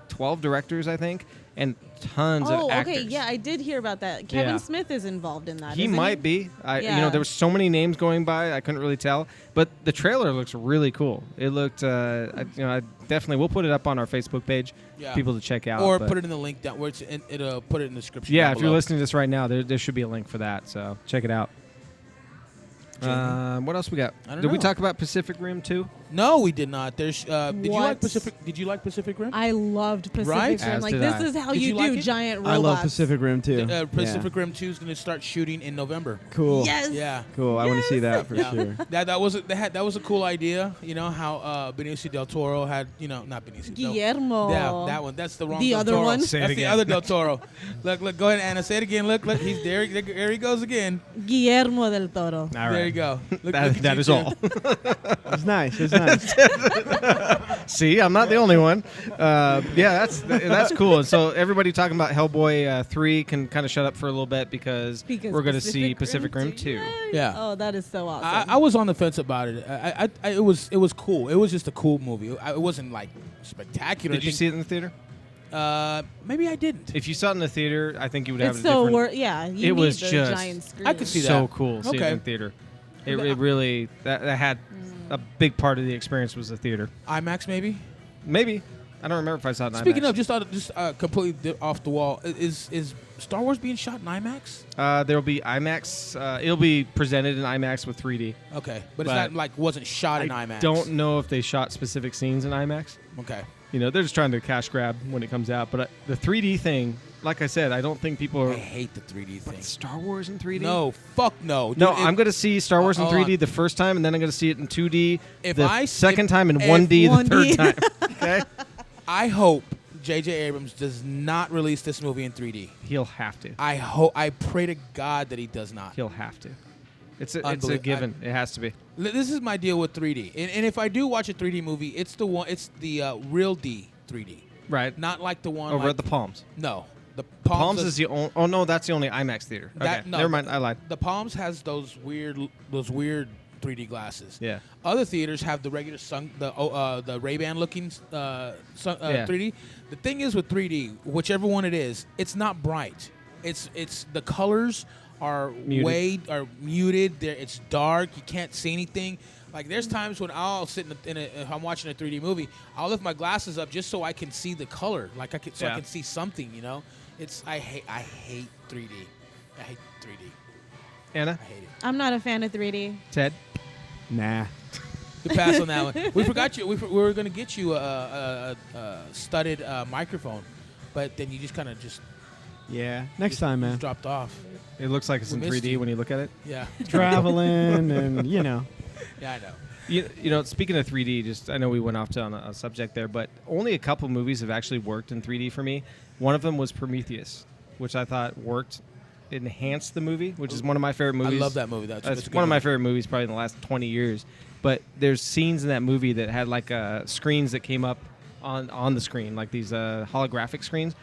12 directors, I think, and tons of actors. okay. Yeah, I did hear about that. Kevin Yeah. Smith is involved in that. He isn't might be. Yeah. There were so many names going by, I couldn't really tell. But the trailer looks really cool. It looked, I definitely. We'll put it up on our Facebook page, Yeah. people to check out. Or but- put it in the link down where it'll put it in the description. Yeah, down if you're below. listening to this right now, there should be a link for that. So check it out. What else we got? I don't Did we know. talk about Pacific Rim 2? No, we did not. There's. Did you like What? Pacific? Did you like Pacific Rim? I loved Pacific Right? Rim. As Like did this I. is how Did you you like do it? giant robots. I love Pacific Rim too. Pacific Yeah. Rim 2 is going to start shooting in November. Cool. Yes. Yeah. Cool. I want to see that for Yeah. sure. That was a cool idea. You know how Benicio del Toro had not Benicio. no. Guillermo. Yeah, that one. That's the wrong. The Del other Toro. one? Say it That's the again. other Del Toro. Look. Go ahead, Anna. Say it again. Look. He's there. There he goes again. Guillermo del Toro. All There right. you go. Look, That, look at that you is two. all. It's nice. It's nice. See, I'm not the only one. Yeah, that's cool. And so everybody talking about Hellboy 3 can kind of shut up for a little bit because we're going to see Pacific Rim 2. Yay. Yeah. Oh, that is so awesome. I was on the fence about it. It was cool. It was just a cool movie. It wasn't like spectacular. Did you see it in the theater? Maybe I didn't. If you saw it in the theater, I think you would have it's a so different... yeah. You It need was the just- giant screen. I could see so that. cool seeing it Okay. in theater. It really... That had... A big part of the experience was the theater. IMAX maybe. Maybe. I don't remember if I saw it in Speaking IMAX. of just completely off the wall, is Star Wars being shot in IMAX? There will be IMAX. It'll be presented in IMAX with 3D. Okay, but it's But not like wasn't shot in I IMAX. don't know if they shot specific scenes in IMAX. Okay. You know, they're just trying to cash grab when it comes out. But the 3D thing, like I said, I don't think people are. I hate the 3D thing. Star Wars in 3D? No, fuck no. Dude, No, I'm going to see Star Wars in hold 3D on. the first time, and then I'm going to see it in 2D second time, and if 1D the 1D. third time. Okay? I hope J.J. Abrams does not release this movie in 3D. He'll have to. I pray to God that he does not. He'll have to. It's a Unbelievable. given. It has to be. This is my deal with 3D. And if I do watch a 3D movie, it's the one. It's the real D 3D, Right. not like the one Over like, at the Palms. No, the Palms does- is the only. Oh no, that's the only IMAX theater. Okay, no, never mind. I lied. The Palms has those weird 3D glasses. Yeah. Other theaters have the regular the Ray-Ban looking 3D. The thing is with 3D, whichever one it is, it's not bright. It's the colors are Muted. muted. It's dark. You can't see anything. Like there's times when I'll sit if I'm watching a 3D movie, I'll lift my glasses up just so I can see the color. Like I can see something. You know, I hate 3D. I hate 3D. Anna, I hate it. I'm not a fan of 3D. Ted. Nah. We pass on that one. We forgot you. We were going to get you a studded microphone, but then you just kind of Yeah. Next time, man. dropped off. It looks like it's We in missed 3D you. when you look at it. Yeah. Traveling and, you know. Yeah, I know. You know, speaking of 3D, just I know we went off on a subject there, but only a couple movies have actually worked in 3D for me. One of them was Prometheus, which I thought worked, enhanced the movie, which is one of my favorite movies. I love that movie. That's a That's good one of my movie. favorite movies probably in the last 20 years. But there's scenes in that movie that had like screens that came up on the screen, like these holographic screens.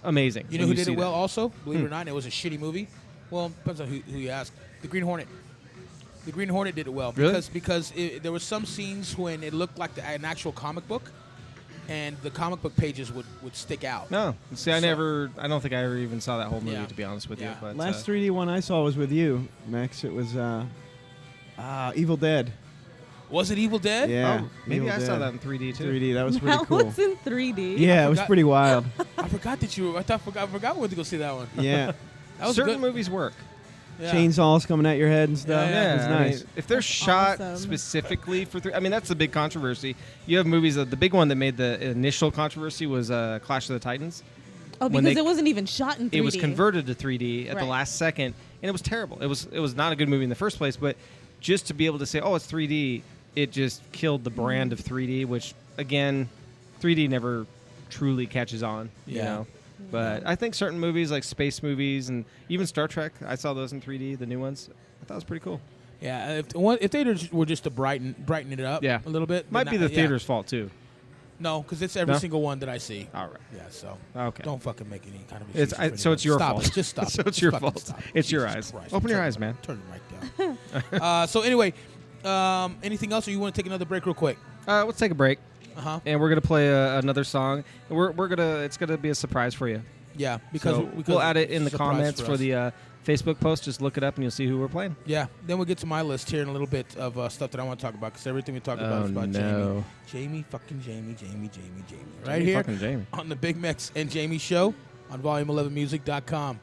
Amazing. You know when who did it see well that. also? Believe it or not, and it was a shitty movie. Well, depends on who you ask. The Green Hornet. The Green Hornet did it well. Really? Because there were some scenes when it looked like an actual comic book, and the comic book pages would stick out. No, see, I So- don't think I ever even saw that whole movie, Yeah. to be honest with Yeah. you. But, Last 3D one I saw was with you, Max. It was Evil Dead. Was it Evil Dead? Yeah. Oh, maybe Evil I saw Dead. that in 3D too. 3D. That was pretty That cool. was in 3D. Yeah, it was forgot- pretty wild. I forgot that you. I forgot we went to go see that one. Yeah. That was Certain good. movies work. Yeah. Chainsaws coming at your head and stuff. Yeah, It was I nice. mean, if they're That's shot awesome. specifically for I mean, that's the big controversy. You have movies. The big one that made the initial controversy was Clash of the Titans. Oh, When because they- it wasn't even shot in 3D. It was converted to 3D at the Right. last second, and it was terrible. It was not a good movie in the first place. But just to be able to say, "Oh, it's 3D," it just killed the brand of 3D. Which again, 3D never truly catches on. You Yeah. know. But I think certain movies like space movies and even Star Trek, I saw those in 3D, the new ones. I thought it was pretty cool. Yeah, if they were just to brighten it up Yeah. a little bit. Might then be the yeah. theater's fault too. No, because it's every No? single one that I see. All right. Yeah, so Okay. don't fucking make any kind of It's excuses for so it's your anyone. fault. Stop it. Just stop. So it. it's Just your fucking fault. stop it. It's your Jesus eyes. Christ. Open your Turn eyes, it- man. Turn it right down. So anyway, anything else, or you want to take another break real quick? Let's take a break, Uh-huh. and we're gonna play another song. We're gonna it's gonna be a surprise for you. Yeah, because So we'll add it in the surprise comments for us. the Facebook post. Just look it up, and you'll see who we're playing. Yeah, then we'll get to my list here in a little bit of stuff that I want to talk about, because everything we talk about is about no. Jamie. Jamie. Right Jamie here fucking Jamie. on the Big Mex and Jamie Show on volume11music.com.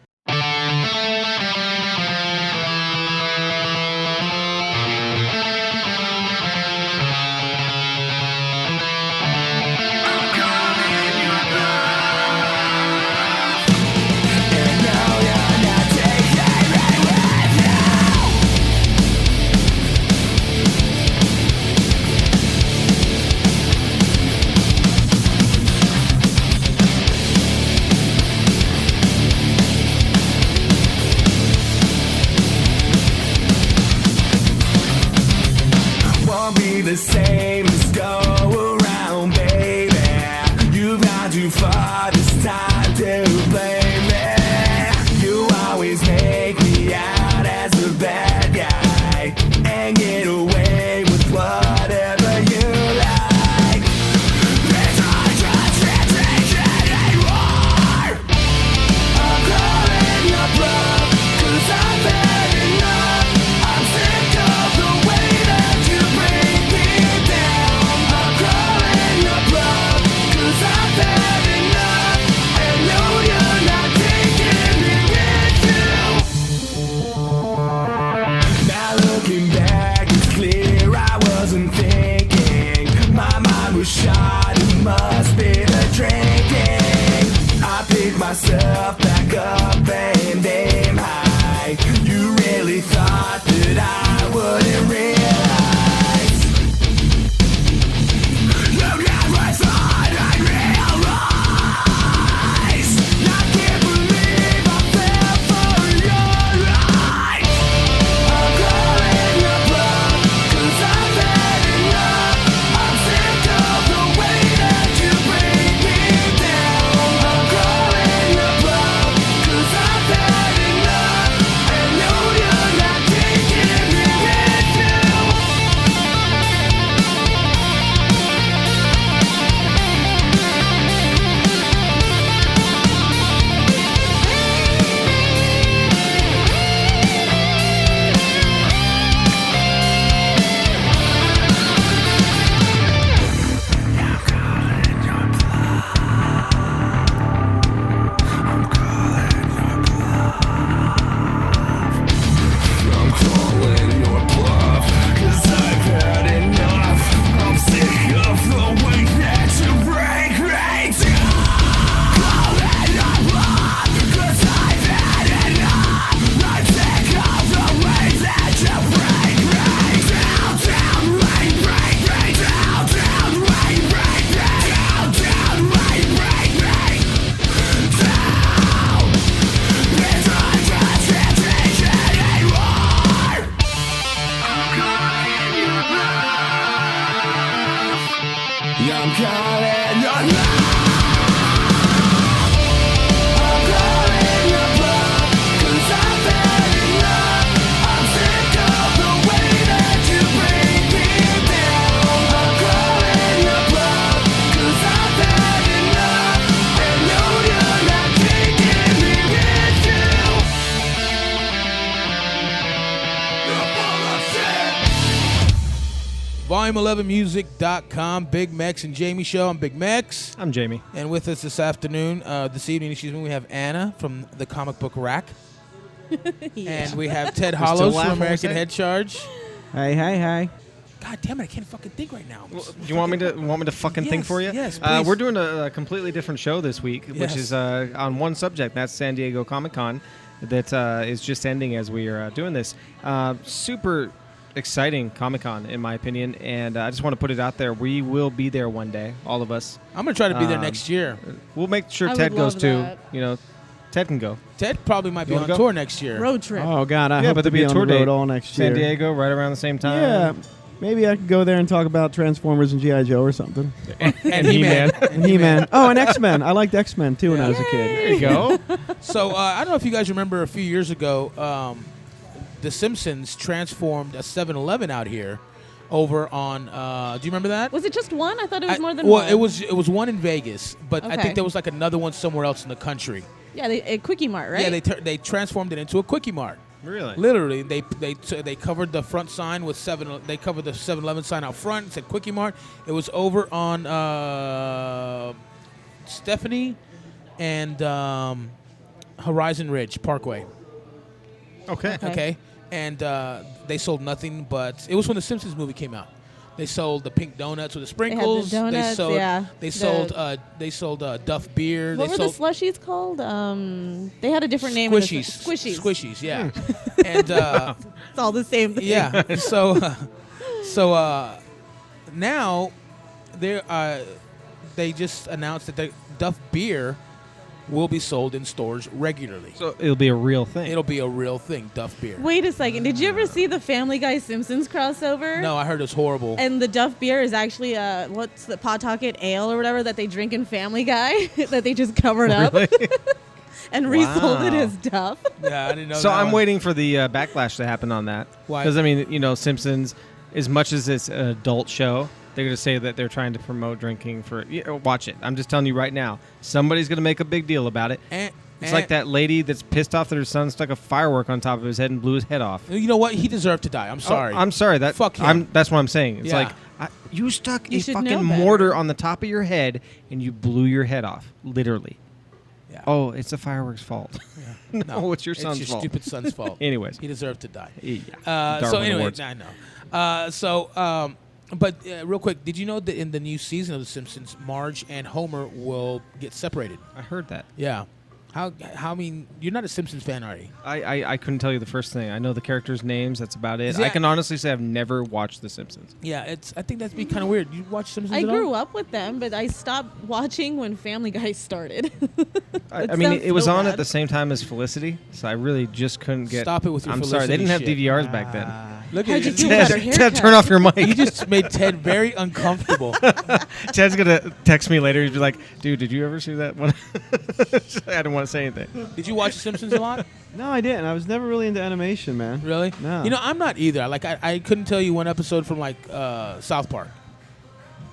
Won't be the same, just go around, baby. You've gone too far this time to blame me. You always make me out as the bad guy and get away with whatever you like. There's no trust anymore. I'm calling your bluff, 'cause I've had enough. I'm sick of the way that you bring me down. I'm calling your bluff, 'cause I've had enough. And no, you're not myself back up and aim high. You really thought that I wouldn't realize. You never thought I'd realize. I can't believe I fell for your lies. I'm calling your bluff, 'cause I've had enough. I'm sick of the way that you bring me down. I'm calling your bluff, 'cause I've had enough. And no, you're not taking me with you. I'm calling your bluff, 'cause I've had enough. I'm sick of the way that you break me down. Calling your bluff, 'cause I've had enough. I'm sick of the way that you break me down. Down, break me down. Down, break me down. Down, break me down. It's not just transition anymore. I'm calling your bluff. Yeah, I'm calling your bluff. I'm calling your bluff, 'cause I've had enough. I'm sick of the way that you bring me down. I'm calling your bluff, 'cause I've had enough. And no, you're not taking me with you. You're full of shit. Volume11music.com, Big Mex and Jamie Show. I'm Big Mex. I'm Jamie. And with us this afternoon, this evening, we have Anna from the Comic Book Rack. And we have Ted Hollows laugh from when we American say it? Head Charge. Hey. God damn it, I can't fucking think right now. Do you want me to fucking think Yes, for you? yes, please. We're doing a completely different show this week, Yes. which is on one subject. That's San Diego Comic-Con that is just ending as we are doing this. Super exciting Comic-Con, in my opinion, and I just want to put it out there. We will be there one day, all of us. I'm going to try to be there Um, next year. We'll make sure I would Ted goes love too. that. You know, Ted can go. Ted probably might be You on wanna go? tour next year. Road trip. Oh God, I yeah, hope but to there'll be a on tour the road date. all next year. San Diego, right around the same time. Yeah, maybe I could go there and talk about Transformers and GI Joe or something. And He-Man. And He-Man. Oh, and X-Men. I liked X-Men too when I was a kid. There you go. So I don't know if you guys remember a few years ago, The Simpsons transformed a 7-Eleven out here over on. Do you remember that? Was it just one? I thought it was more than well, one. it was one in Vegas, but I Okay. think there was like another one somewhere else in the country. Yeah, a Quickie Mart, right? Yeah, they transformed it into a Quickie Mart. Really? Literally, they covered the front sign with They covered the 7-Eleven sign out front. It said Quickie Mart. It was over on Stephanie and Horizon Ridge Parkway. Okay. Okay, and they sold nothing but. It was when the Simpsons movie came out. They sold the pink donuts with the sprinkles. donuts, sold, yeah. They sold Duff beer. What they were the sold squishies. slushies called? They had a different name. Squishies. Squishies, yeah. And It's all the same thing. yeah, so now they just announced that the Duff beer will be sold in stores regularly. So it'll be a real thing. It'll be a real thing, Duff beer. Wait a second. Did you ever see the Family Guy Simpsons crossover? No, I heard it's horrible. And the Duff beer is actually what's the Pawtucket Ale or whatever that they drink in Family Guy that they just covered up and resold it Wow. as Duff. Yeah, I didn't know. So that I'm one. waiting for the backlash to happen on that. Why? Because I mean, you know, Simpsons, as much as it's an adult show, they're going to say that they're trying to promote drinking for. Watch it. I'm just telling you right now. Somebody's going to make a big deal about it. It's like that lady that's pissed off that her son stuck a firework on top of his head and blew his head off. You know what? He deserved to die. I'm sorry. Oh, I'm sorry. Fuck him. That's what I'm saying. It's Yeah. like you stuck You a should fucking know better. mortar on the top of your head and you blew your head off, literally. Yeah. Oh, it's the fireworks' fault. No, it's your son's It's your fault. stupid son's fault. Anyways. He deserved to die. Yeah. So Darwin anyway, Awards. I know. But real quick, did you know that in the new season of The Simpsons, Marge and Homer will get separated? I heard that. Yeah. How? I mean, you're not a Simpsons fan, are you? I couldn't tell you the first thing. I know the characters' names. That's about it. Yeah. I can honestly say I've never watched The Simpsons. Yeah, I think that'd be kind of weird. You watch Simpsons? I at all? grew up with them, but I stopped watching when Family Guy started. I That mean, sounds it was so on bad. at the same time as Felicity, so I really just couldn't get. Stop it with your I'm sorry, they Felicity didn't have shit. DVRs back then. Look How'd at you you. feel about her Ted, haircut? turn off your mic. You just made Ted very uncomfortable. Ted's gonna text me later. He'd be like, "Dude, did you ever see that one?" I didn't want to say anything. Did you watch The Simpsons a lot? No, I didn't. I was never really into animation, man. Really? No. You know, I'm not either. Like, I couldn't tell you one episode from like South Park.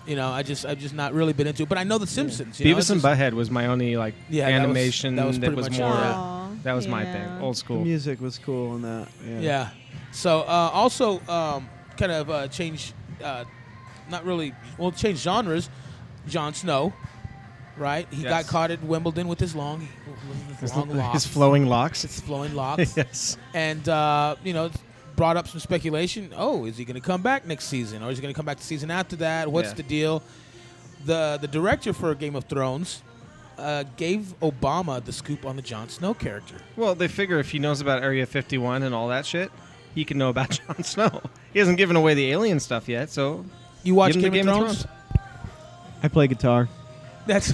You know, I've just not really been into it. But I know The Simpsons. You know, Beavis and Butthead was my only like Yeah, that was- animation that was pretty much more. it, yeah. Aw, That was my yeah. thing. Old The school. music was cool and that. Yeah. Yeah. So also kind of change, not really. Well, change genres. Jon Snow, right? He got Yes. caught at Wimbledon with his long locks. His flowing locks. His flowing locks. Yes. And you know, brought up some speculation. Oh, is he going to come back next season, or is he going to come back the season after that? What's Yeah. the deal? The director for Game of Thrones gave Obama the scoop on the Jon Snow character. Well, they figure if he knows about Area 51 and all that shit, he can know about Jon Snow. He hasn't given away the alien stuff yet, so You watch give him the Game of Thrones? I play guitar. That's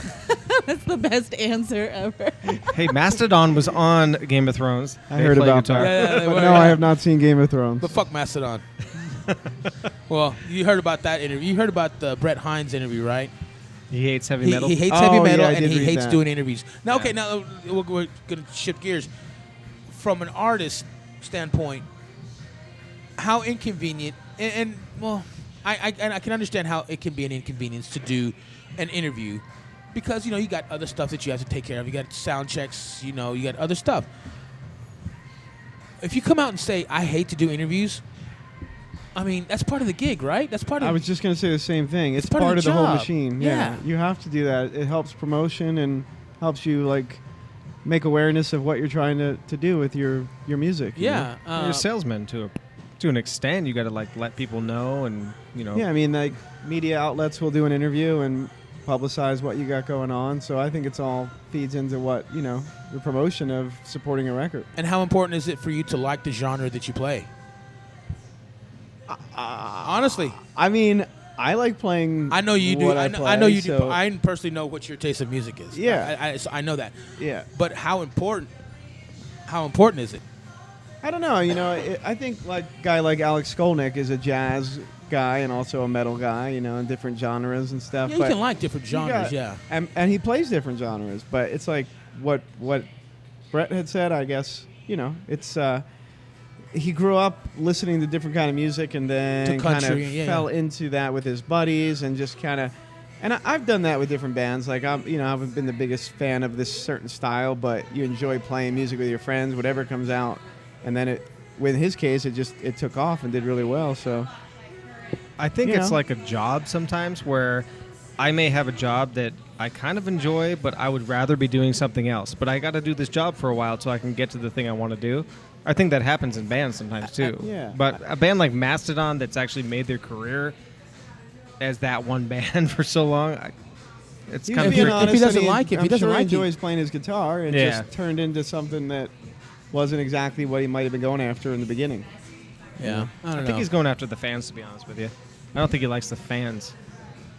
That's the best answer ever. Hey, Mastodon was on Game of Thrones. I They heard play about guitar. that. they But were, no, I have not seen Game of Thrones. But fuck Mastodon. Well, you heard about that interview. You heard about the Brett Hines interview, right? He hates heavy He, metal. he hates Oh, heavy metal yeah, I and did he read hates that. doing interviews. Now, okay, Yeah. now we're going to shift gears. From an artist standpoint, how inconvenient, and well, I can understand how it can be an inconvenience to do an interview because, you know, you got other stuff that you have to take care of. You got sound checks, you know, you got other stuff. If you come out and say, I hate to do interviews, I mean, that's part of the gig, right? That's part of I was just going to say the same thing. It's part of part the of the whole job. machine. Yeah. You have to do that. It helps promotion and helps you like make awareness of what you're trying to do with your music. you know? Yeah. You're a salesman to an extent. You got to like let people know, and you know. Yeah, I mean, like media outlets will do an interview and publicize what you got going on. So I think it's all feeds into what, you know, the promotion of supporting a record. And how important is it for you to like the genre that you play? Honestly, I mean, I like playing. I know you do. what I play, know you do. so- I personally know what your taste of music is. Yeah. so I know that. yeah. But how important is it? I don't know. You know, I think like a guy like Alex Skolnick is a jazz guy and also a metal guy. You know, in different genres and stuff. Yeah, you but can like different you genres. got- Yeah. and he plays different genres. But it's like what Brett had said. I guess you know it's. He grew up listening to different kind of music and then To kind country, of yeah, fell yeah. into that with his buddies and just kind of. And I've done that with different bands. Like I haven't been the biggest fan of this certain style, but you enjoy playing music with your friends, whatever comes out, and then with his case, it took off and did really well. So I think You it's know? like a job sometimes where I may have a job that I kind of enjoy, but I would rather be doing something else. But I got to do this job for a while so I can get to the thing I want to do. I think that happens in bands sometimes too. Yeah. But a band like Mastodon that's actually made their career as that one band for so long, it's he kind was of being if he honest, doesn't and like it, if he I'm doesn't sure like it- he enjoys playing his guitar, and Yeah. just turned into something that wasn't exactly what he might have been going after in the beginning. Yeah. I don't I know. think he's going after the fans, to be honest with you. I don't think he likes the fans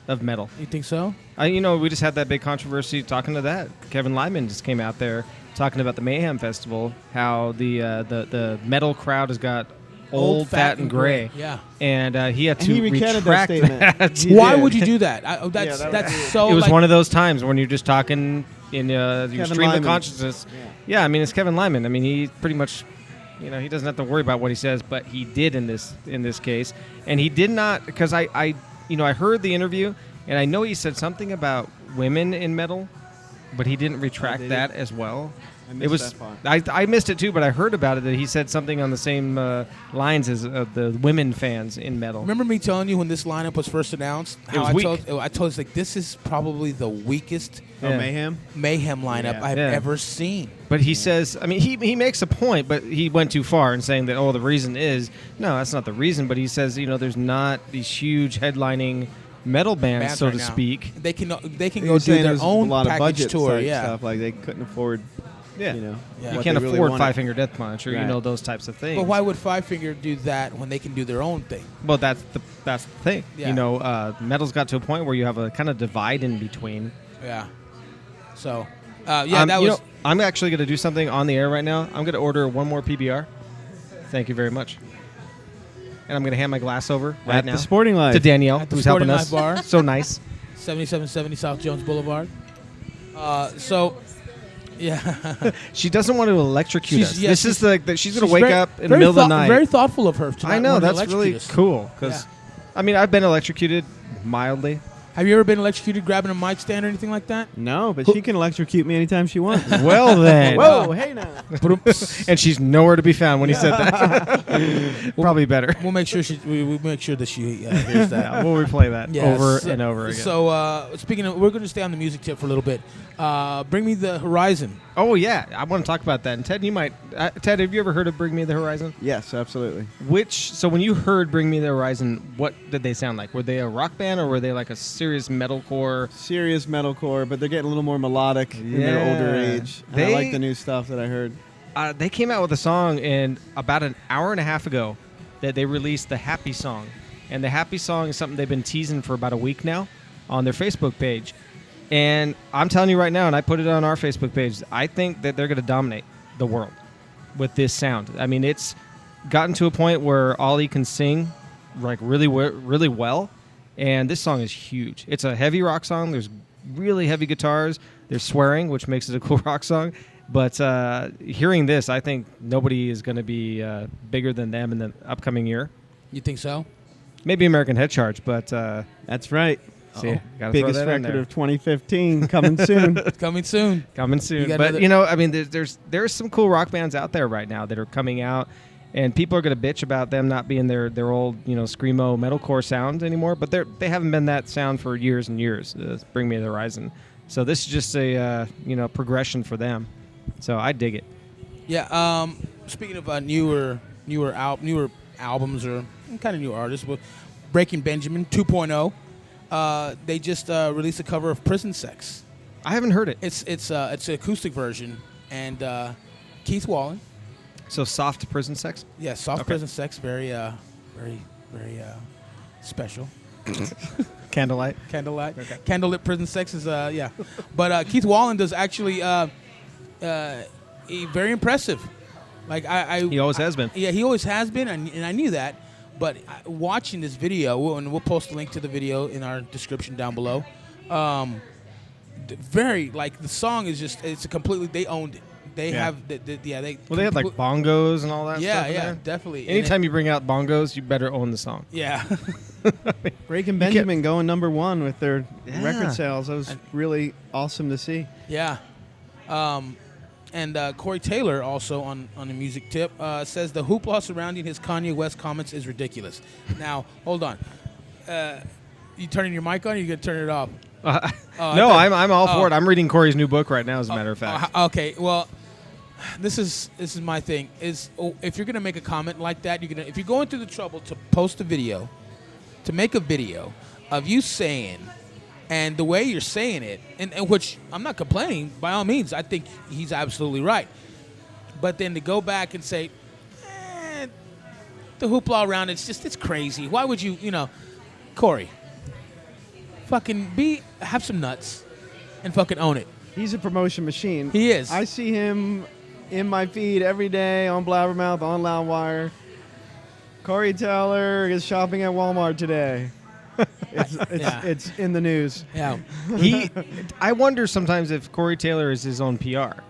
of metal. You think so? We just had that big controversy talking to that. Kevin Lyman just came out there talking about the Mayhem Festival, how the metal crowd has got old, fat, and gray. Yeah. And he had And to he recanted that retract statement. that. He Why did. would you do that? That's Yeah, that that's was- so. It was like, one of those times when you're just talking in your Kevin stream Lyman. of consciousness. Yeah. Yeah, I mean, it's Kevin Lyman. I mean, he pretty much, he doesn't have to worry about what he says, but he did in this case. And he did not, because I heard the interview, and I know he said something about women in metal, but he didn't retract did he? that as well. I It missed was that part. I missed it too, but I heard about it that he said something on the same lines as the women fans in metal. Remember me telling you when this lineup was first announced? It was I weak. told you like this is probably the weakest Oh, Yeah. Mayhem. Mayhem lineup Yeah. I've Yeah. ever seen. But he says, I mean, he makes a point, but he went too far in saying that, the reason is, no, that's not the reason. But he says, there's not these huge headlining metal bands, so right to now. speak. They can He go was do saying their there's own a lot of package budget tour. type Yeah. stuff, like they couldn't afford Yeah. You know, Yeah. You what can't they really afford wanted. Five Finger Death Punch or Right. those types of things. But why would Five Finger do that when they can do their own thing? Well, that's the thing. Yeah. Metal's got to a point where you have a kind of divide in between. Yeah. So, that was. I'm actually going to do something on the air right now. I'm going to order one more PBR. Thank you very much. And I'm going to hand my glass over right At now the Sporting Life. to Danielle, At the who's Sporting helping us. Life Bar. So nice. 7770 South Jones Boulevard. Yeah. She doesn't want to electrocute us. yeah, This is she's going to wake very- up in the very middle of the thought- night. Very thoughtful of her. To I not know, want to that's electrocute really us. cool. Because, I mean, I've been electrocuted mildly. Have you ever been electrocuted grabbing a mic stand or anything like that? No, but she can electrocute me anytime she wants. Well, then. Whoa, hey now. And she's nowhere to be found when he said that. Probably better. We'll make sure we'll make sure that she hears that. Yeah, we'll replay that Yeah, over so- and over again. So, speaking of, we're going to stay on the music tip for a little bit. Bring Me the Horizon. Oh, yeah. I want to talk about that. And Ted, you might. Ted, have you ever heard of Bring Me the Horizon? Yes, absolutely. So when you heard Bring Me the Horizon, what did they sound like? Were they a rock band or were they like a serious metalcore? Serious metalcore, but they're getting a little more melodic in their older Yeah. age. And I like the new stuff that I heard. They came out with a song about an hour and a half ago that they released the Happy Song. And the Happy Song is something they've been teasing for about a week now on their Facebook page. And I'm telling you right now, and I put it on our Facebook page, I think that they're going to dominate the world with this sound. I mean, it's gotten to a point where Ollie can sing like really well, and this song is huge. It's a heavy rock song. There's really heavy guitars. There's swearing, which makes it a cool rock song. But hearing this, I think nobody is going to be bigger than them in the upcoming year. You think so? Maybe American Head Charge, but That's right. see, gotta Biggest throw that in record there. of 2015 coming soon. Coming soon. Coming soon. got But another- I mean, there's some cool rock bands out there right now that are coming out, and people are going to bitch about them not being their old screamo metalcore sound anymore. But they haven't been that sound for years and years. Bring Me the Horizon. So this is just a progression for them. So I dig it. Yeah. Speaking of newer albums or kind of new artists, with Breaking Benjamin 2.0, they just released a cover of Prison Sex. I haven't heard it. It's an acoustic version, and Keith Wallen. So soft prison sex. Yeah, soft Okay. Prison Sex, very special. Candlelight. Candlelight. Candlelit Prison Sex is yeah. But Keith Wallen does actually very impressive. Like He always has been. Yeah, he always has been, and I knew that. But watching this video, and we'll post a link to the video in our description down below. Very the song is it's a completely they owned it. They Yeah. have they Well, they had like bongos and all that. yeah stuff in there. definitely. And Anytime you bring out bongos, you better own the song. yeah. Breaking Benjamin going #1 with their Yeah. record sales. That was really awesome to see. Yeah. And Corey Taylor, also on a music tip, says the hoopla surrounding his Kanye West comments is ridiculous. Now, hold on. You turning your mic on or you going to turn it off? No, I'm all for it. I'm reading Corey's new book right now, as a matter of fact. Okay, well, this is my thing. If you're going to make a comment like that, if you're going through the trouble to post a video, to make a video of you saying, and the way you're saying it, and which I'm not complaining, by all means, I think he's absolutely right. But then to go back and say, the hoopla around it's crazy. Why would you, Corey, fucking have some nuts and fucking own it. He's a promotion machine. He is. I see him in my feed every day on Blabbermouth, on Loudwire. Corey Taylor is shopping at Walmart today. It's in the news. Yeah. I wonder sometimes if Corey Taylor is his own PR.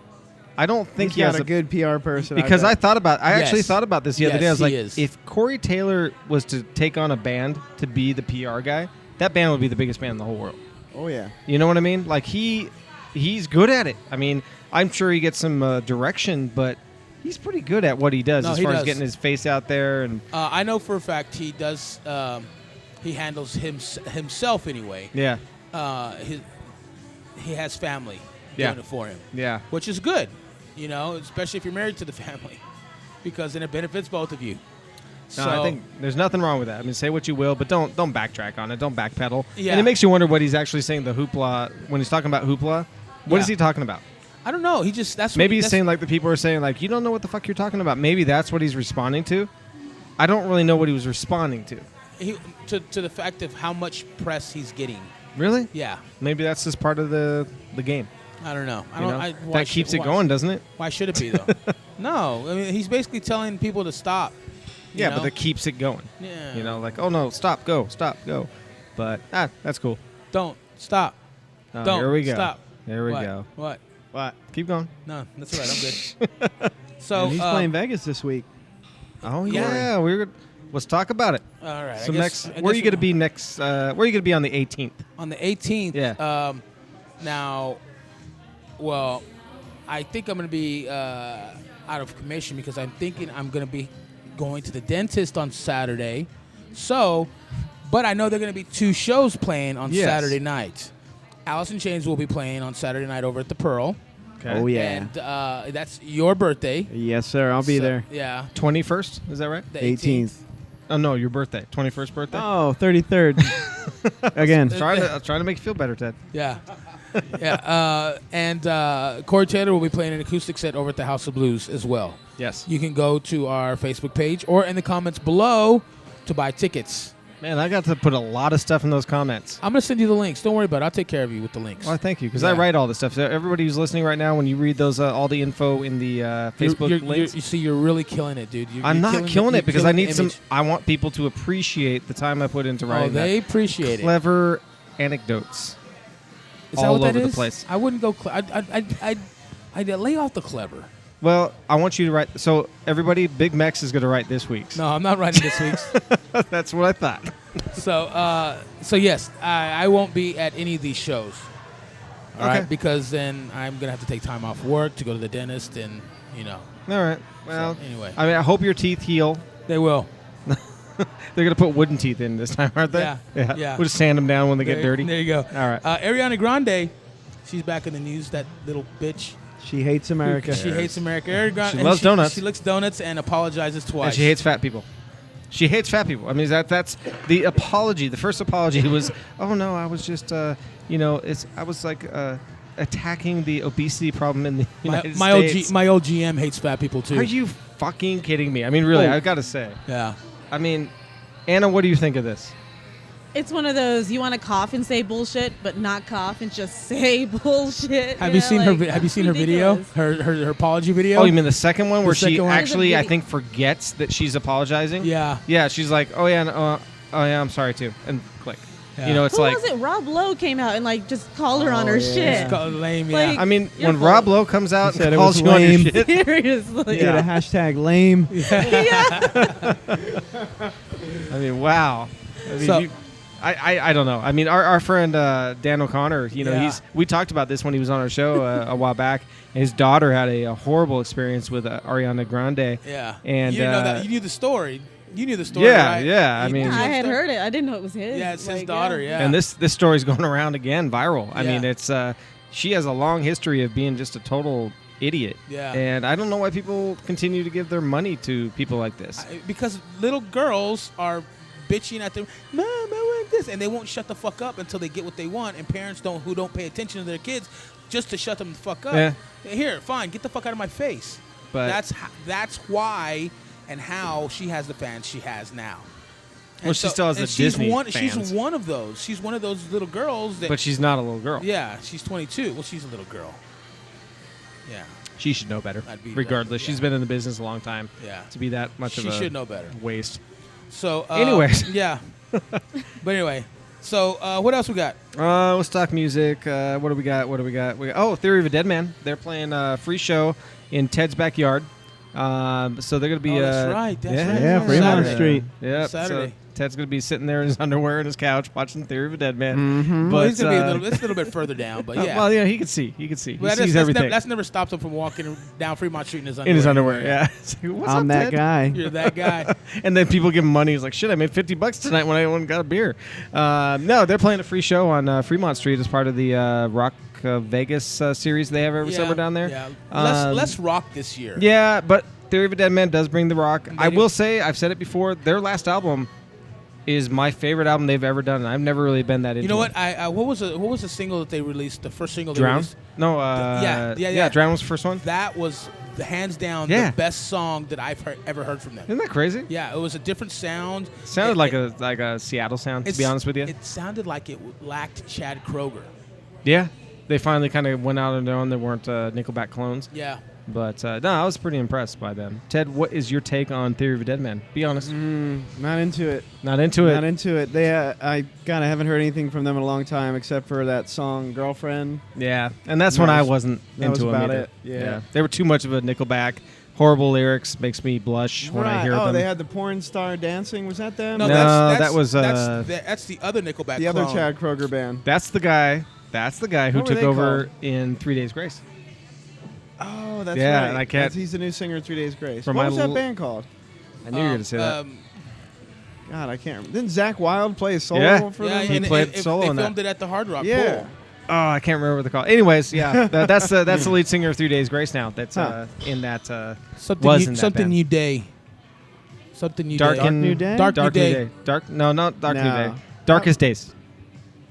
I don't think He's he got has a good PR person. because I bet. actually Yes. thought about this the other day. I was Yes, like, he is. if Corey Taylor was to take on a band to be the PR guy, that band would be the biggest band in the whole world. Oh yeah. You know what I mean? Like he's good at it. I mean, I'm sure he gets some direction, but he's pretty good at what he does No, as he far as does. getting his face out there. And I know for a fact he does. He handles himself anyway. yeah, He has family Yeah. doing it for him, yeah. which is good. Especially if you're married to the family, because then it benefits both of you. No, So I think there's nothing wrong with that. I mean, say what you will, but don't backtrack on it. Don't backpedal. Yeah. And it makes you wonder what he's actually saying. The hoopla when he's talking about hoopla. What is Yeah. he talking about? I don't know. He just that's Maybe what, he's that's, saying like the people are saying like, you don't know what the fuck you're talking about. Maybe that's what he's responding to. I don't really know what he was responding to. to the fact of how much press he's getting. Really? Yeah. Maybe that's just part of the game. I don't know. I You don't. know? I, why That keeps should- it why- going, doesn't it? Why should it be though? No. I mean, he's basically telling people to stop. you Yeah, know? but that keeps it going. Yeah. You know, like, oh no, stop, go. But that's cool. Don't stop. Oh, Don't here we go. stop. There we What? go. What? What? Keep going. No, that's all right. I'm good. So And he's playing Vegas this week. Oh Yeah. yeah, let's talk about it. All right. So I guess, where are you going to be next? Where are you going to be on the 18th? on the 18th? Yeah. Now, well, I think I'm going to be out of commission because I'm thinking I'm going to be going to the dentist on Saturday. So, but I know there are going to be 2 shows playing on Yes. Saturday night. Alice in Chains will be playing on Saturday night over at the Pearl. Okay. Oh yeah. And that's your birthday. Yes, sir. I'll be So, there. Yeah. 21st, is that right? The 18th. Oh no, your birthday, 21st birthday. Oh, 33rd. Again. I'm trying to make you feel better, Ted. Yeah. Yeah. And Corey Taylor will be playing an acoustic set over at the House of Blues as well. Yes. You can go to our Facebook page or in the comments below to buy tickets. Man, I got to put a lot of stuff in those comments. I'm going to send you the links. Don't worry about it. I'll take care of you with the links. Well, thank you, because Yeah. I write all this stuff. So everybody who's listening right now, when you read those, all the info in the Facebook links, you see, you're really killing it, dude. I'm not killing it because I need some. image. I want people to appreciate the time I put into Oh, writing they that. appreciate it. Clever anecdotes. Is that all what that over the is? place. I wouldn't go. I'd lay off the clever. Well, I want you to write. So everybody, BigMex is going to write this week's. No, I'm not writing this week's. That's what I thought. So yes, I won't be at any of these shows. All right, Okay. because then I'm gonna have to take time off work to go to the dentist, and All right. Well, So, anyway. I mean, I hope your teeth heal. they will. They're going to put wooden teeth in this time, aren't they? Yeah. We'll just sand them down when they get There- dirty. There you go. All right. Ariana Grande, she's back in the news. That little bitch. She hates America. She hates America. Ariana Grande, She and loves donuts. She licks donuts and apologizes twice. And she hates fat people. She hates fat people. I mean, that's the apology. The first apology was, oh no, I was just, I was like attacking the obesity problem in the United States. My old GM hates fat people too. Are you fucking kidding me? I mean, really, Oh. I've got to say. Yeah. I mean, Anna, what do you think of this? It's one of those you want to cough and say bullshit, but not cough and just say bullshit. Have you seen her? Have you seen her video? ridiculous. Her apology video? Oh, you mean the second one where she second one? actually, I There's a think, forgets that she's apologizing? Yeah. Yeah, she's like, oh yeah, I'm sorry too, and click. Yeah. You know, it's Who like, was it? Rob Lowe came out and just called her on her yeah. shit. It's called lame. Like- Yeah. I mean, You're when full. Rob Lowe comes out He said and it calls was you on your lame. shit, Seriously. Get a hashtag lame. I mean, wow. I mean, So- I don't know. I mean, our friend Dan O'Connor, Yeah. we talked about this when he was on our show a while back. His daughter had a horrible experience with Ariana Grande. Yeah. And, you didn't know that. You knew the story. You knew the story. Yeah, right? yeah, I You mean- knew I the had story? heard it. I didn't know it was his. Yeah, it's his daughter. Yeah. And this story's going around again, viral. I Yeah. mean, it's she has a long history of being just a total idiot. Yeah. And I don't know why people continue to give their money to people like this. Because little girls are bitching at them, Mom, I want this, and they won't shut the fuck up until they get what they want. And parents who don't pay attention to their kids just to shut them the fuck up. Yeah. Here, fine, get the fuck out of my face. But- that's why and how she has the fans she has now. Well, she still has the she's Disney one, fans. She's one of those. She's one of those little girls that. But she's not a little girl. Yeah, she's 22. Well, she's a little girl. Yeah, She should know better. I'd be Regardless, yeah. she's been in the business a long time. yeah. To be that much She of a should know better. waste. So, Anyways. yeah. But anyway, so what else we got? Let's talk music. What do we got? Oh, Theory of a Dead Man. They're playing a free show in Ted's backyard. So they're going to be. Oh, that's right. That's yeah, right. Yeah, Fremont Saturday. Street. Yep. Saturday. So Ted's going to be sitting there in his underwear in his couch watching Theory of a Dead Man. Mm-hmm. Well, he's gonna be it's a little bit further down, but yeah. Well, yeah, he can see. He can see. He But sees everything that's never stopped him from walking down Fremont Street in his underwear. in his underwear. Yeah. It's like, what's I'm up, that Ted? guy. You're that guy. And then people give him money. He's like, shit, I made $50 tonight when I went and got a beer. No, they're playing a free show on Fremont Street as part of the Rock Vegas series they have every summer down there. Yeah. Less rock this year. Yeah, but Theory of a Dead Man does bring the rock. And I they will do- say, I've said it before, their last album is my favorite album they've ever done, and I've never really been that into. You know it. what? What was the single that they released? The first single they Drown? released. No, yeah. Drown was the first one. That was hands down Yeah. the best song that I've ever heard from them. Isn't that crazy? Yeah, it was a different sound. It sounded like a Seattle sound, to be honest with you. It sounded like it lacked Chad Kroeger. Yeah, they finally kind of went out on their own. They weren't Nickelback clones. Yeah. But no, I was pretty impressed by them. Ted, what is your take on Theory of a Dead Man? Be honest. Not into it. Not into it. Not into it. They, I kind of haven't heard anything from them in a long time, except for that song "Girlfriend." Yeah, and that's when I wasn't that was into them about either. it. Yeah. They were too much of a Nickelback. Horrible lyrics, makes me blush when I hear them. They had the porn star dancing. Was that them? No, that was that's the other Nickelback. the other clone. Chad Kroeger band. That's the guy. That's the guy who What were took they over called? in 3 Days Grace. Oh, that's Yeah, right. and I can't- He's the new singer of 3 Days Grace. From What my was that l- band called? I knew you were going to say that. God, I can't remember. Didn't Zach Wilde play a solo Yeah. for Yeah, them? He and played solo They on that. filmed it at the Hard Rock. Yeah. Pool. Oh, I can't remember what they're called. Anyways, yeah, that's the lead singer of 3 Days Grace now. That's in that Something band. new day. Something new Dark day. and New Day? Dark Dark New New Day. Day. Dark? No, not Dark New No. Day. Darkest Days.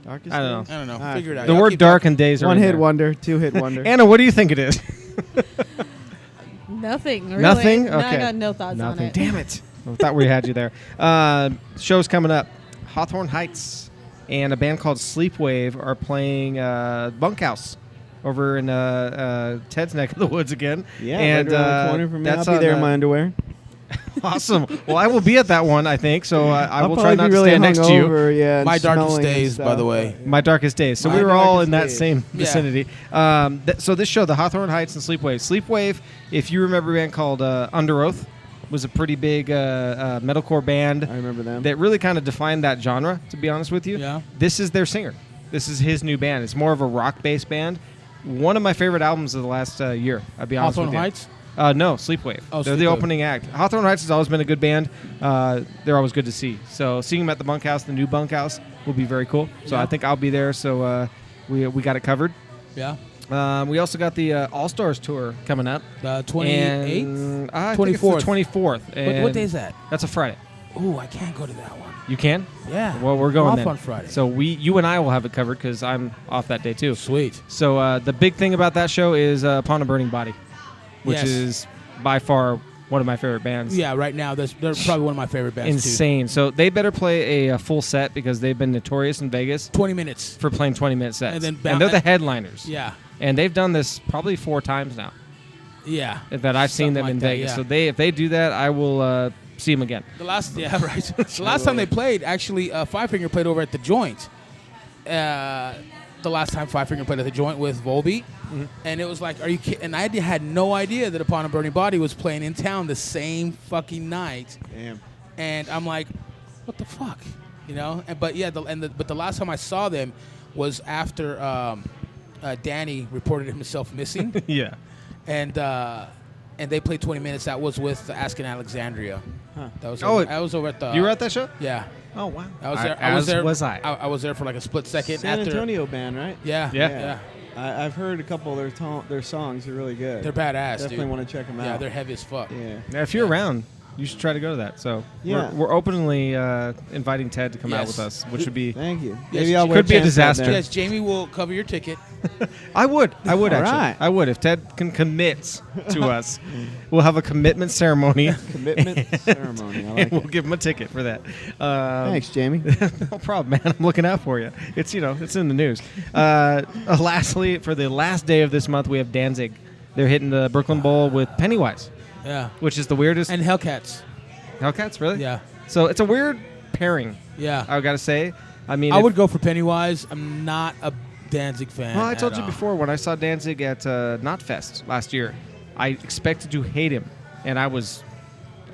Darkest I don't Days? I don't know. Ah, Figure it out. The Y'all word keep dark and days are One in hit there. wonder, 2 hit wonder. Anna, what do you think it is? Nothing. Really. Nothing? No, I Okay. got no thoughts on Nothing. it. Damn it. I thought we had you there. Shows coming up. Hawthorne Heights and a band called Sleepwave are playing Bunkhouse over in Ted's neck of the woods again. Yeah, and right around the corner from me. I'll that's be on, there in my underwear. Awesome. Well, I will be at that one, I think, so I I'll will try probably not be to really stand next to you. hungover, yeah, and My darkest smelling and days, by stuff, the way. but- My darkest days. So My we were all darkest in that days. same Yeah. vicinity. So this show, the Hawthorne Heights and Sleepwave. Sleepwave, if you remember a band called Under Oath, was a pretty big metalcore band I remember them. that really kind of defined that genre, to be honest with you. Yeah. This is their singer. This is his new band. It's more of a rock-based band. One of my favorite albums of the last year, I'll be honest Hawthorne with you. Heights? No, Sleepwave. Oh, They're the Sleepwave. opening act. Hawthorne Heights has always been a good band. They're always good to see. So seeing them at the Bunkhouse, the new Bunkhouse, will be very cool. So Yeah. I think I'll be there. So we got it covered. Yeah. We also got the All Stars tour coming up. The 28th? And, I think 24th. it's the 24th. What and day is that? That's a Friday. Ooh, I can't go to that one. You can? Yeah. Well, we're going off then. on Friday. So you and I will have it covered because I'm off that day too. Sweet. So the big thing about that show is Upon a Burning Body, which Yes. is by far one of my favorite bands. Yeah, right now they're probably one of my favorite bands Insane. So they better play a full set because they've been notorious in Vegas too. 20 minutes. for playing 20-minute sets. And then and they're the headliners. Yeah. And they've done this probably 4 times now Yeah. that I've seen them Something in like that, Vegas. yeah. So if they do that, I will see them again. The last the last time they played, actually, Five Finger played over at the Joint. The last time Five Finger played at the Joint with Volbeat, and it was like, are you kidding? And I had no idea that Upon a Burning Body was playing in town the same fucking night. Damn. And I'm like, what the fuck, you know? But the last time I saw them was after Danny reported himself missing, Yeah. and they played 20 minutes. That was with Asking Alexandria. Huh. That was Oh, I was over at the. You were at that show? Yeah. Oh, wow. I was there. I was there. was I. I was there for like a split second. San after, Antonio band, right? Yeah. Yeah. I've heard a couple of their songs. They're really good. They're badass, Definitely dude. want to check them out. Yeah, they're heavy as fuck. Yeah. Now, if you're around, you should try to go to that. So Yeah. we're openly inviting Ted to come out Yes. with us, which would be. Thank you. Yes, Maybe I'll could wear be a pants out disaster. there. Yes, Jamie will cover your ticket. I would All actually. right. I would if Ted can commit to us. We'll have a commitment ceremony. Commitment ceremony. I And like we'll it. give him a ticket for that. Thanks, Jamie. No problem, man. I'm looking out for you. It's it's in the news. Lastly, for the last day of this month, we have Danzig. They're hitting the Brooklyn Bowl with Pennywise, Yeah. which is the weirdest. And Hellcats. Hellcats, really? Yeah. So it's a weird pairing. Yeah. I gotta say. I mean, I if- would go for Pennywise. I'm not a Danzig fan. Well, I told at you all. before when I saw Danzig at Knotfest last year, I expected to hate him, and I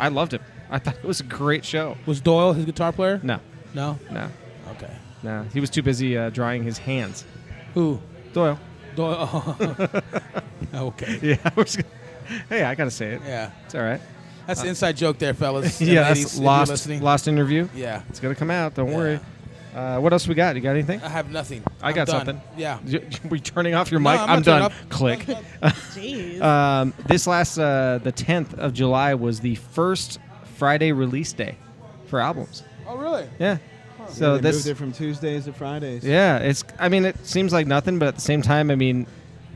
loved him. I thought it was a great show. Was Doyle his guitar player? No, No. no, Okay. no. He was too busy drying his hands. Who? Doyle. Doyle. Oh. Okay. Yeah. Hey, I gotta say it. Yeah. It's all right. That's an inside joke there, fellas. and Yeah, ladies, that's if you're lost listening. interview. Yeah. It's gonna come out. Don't Yeah. worry. What else we got? You got anything? I have nothing. I I'm got done. something. Yeah. We turning off your No, mic? I'm I'm not turning done. off. Click. Jeez. This last the 10th of July was the first Friday release day for albums. Oh, really? Yeah. So they that's moved it from Tuesdays to Fridays. yeah. It seems like nothing, but at the same time,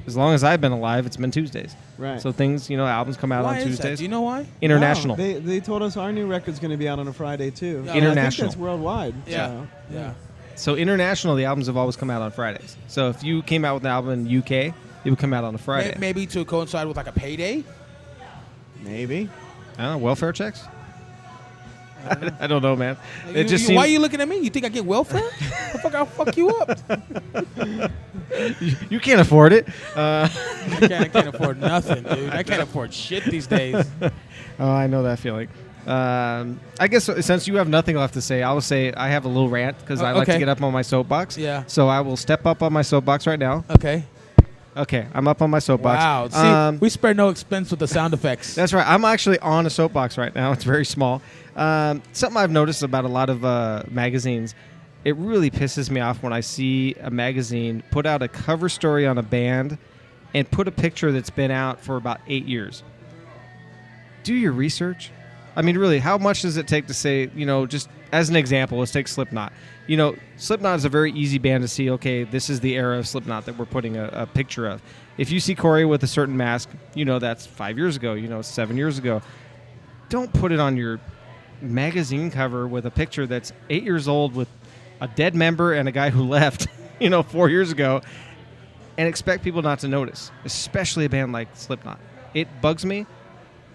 as long as I've been alive, it's been Tuesdays. Right. So things, albums come out Why on is that? Tuesdays. Do you know why? International. No, they told us our new record's going to be out on a Friday too. Yeah. And I International. think that's worldwide. Yeah. So, Yeah. So international, the albums have always come out on Fridays. So if you came out with an album in UK, it would come out on a Friday. Maybe to coincide with like a payday. Maybe. I don't know, welfare checks? I don't know, man. It just Why are seems you looking at me? You think I get welfare? I'll fuck you up. you can't afford it. I can't afford nothing, dude. I can't afford shit these days. Oh, I know that feeling. I guess since you have nothing left to say, I will say I have a little rant because I like to okay. get up on my soapbox. Yeah. So I will step up on my soapbox right now. Okay. Okay, I'm up on my soapbox. Wow. See, we spare no expense with the sound effects. That's right. I'm actually on a soapbox right now. It's very small. Something I've noticed about a lot of magazines, it really pisses me off when I see a magazine put out a cover story on a band and put a picture that's been out for about 8 years. Do your research. Really, how much does it take to say, just as an example, let's take Slipknot. Slipknot is a very easy band to see, okay, this is the era of Slipknot that we're putting a picture of. If you see Corey with a certain mask, that's 5 years ago, 7 years ago. Don't put it on your magazine cover with a picture that's 8 years old with a dead member and a guy who left, 4 years ago, and expect people not to notice, especially a band like Slipknot. It bugs me,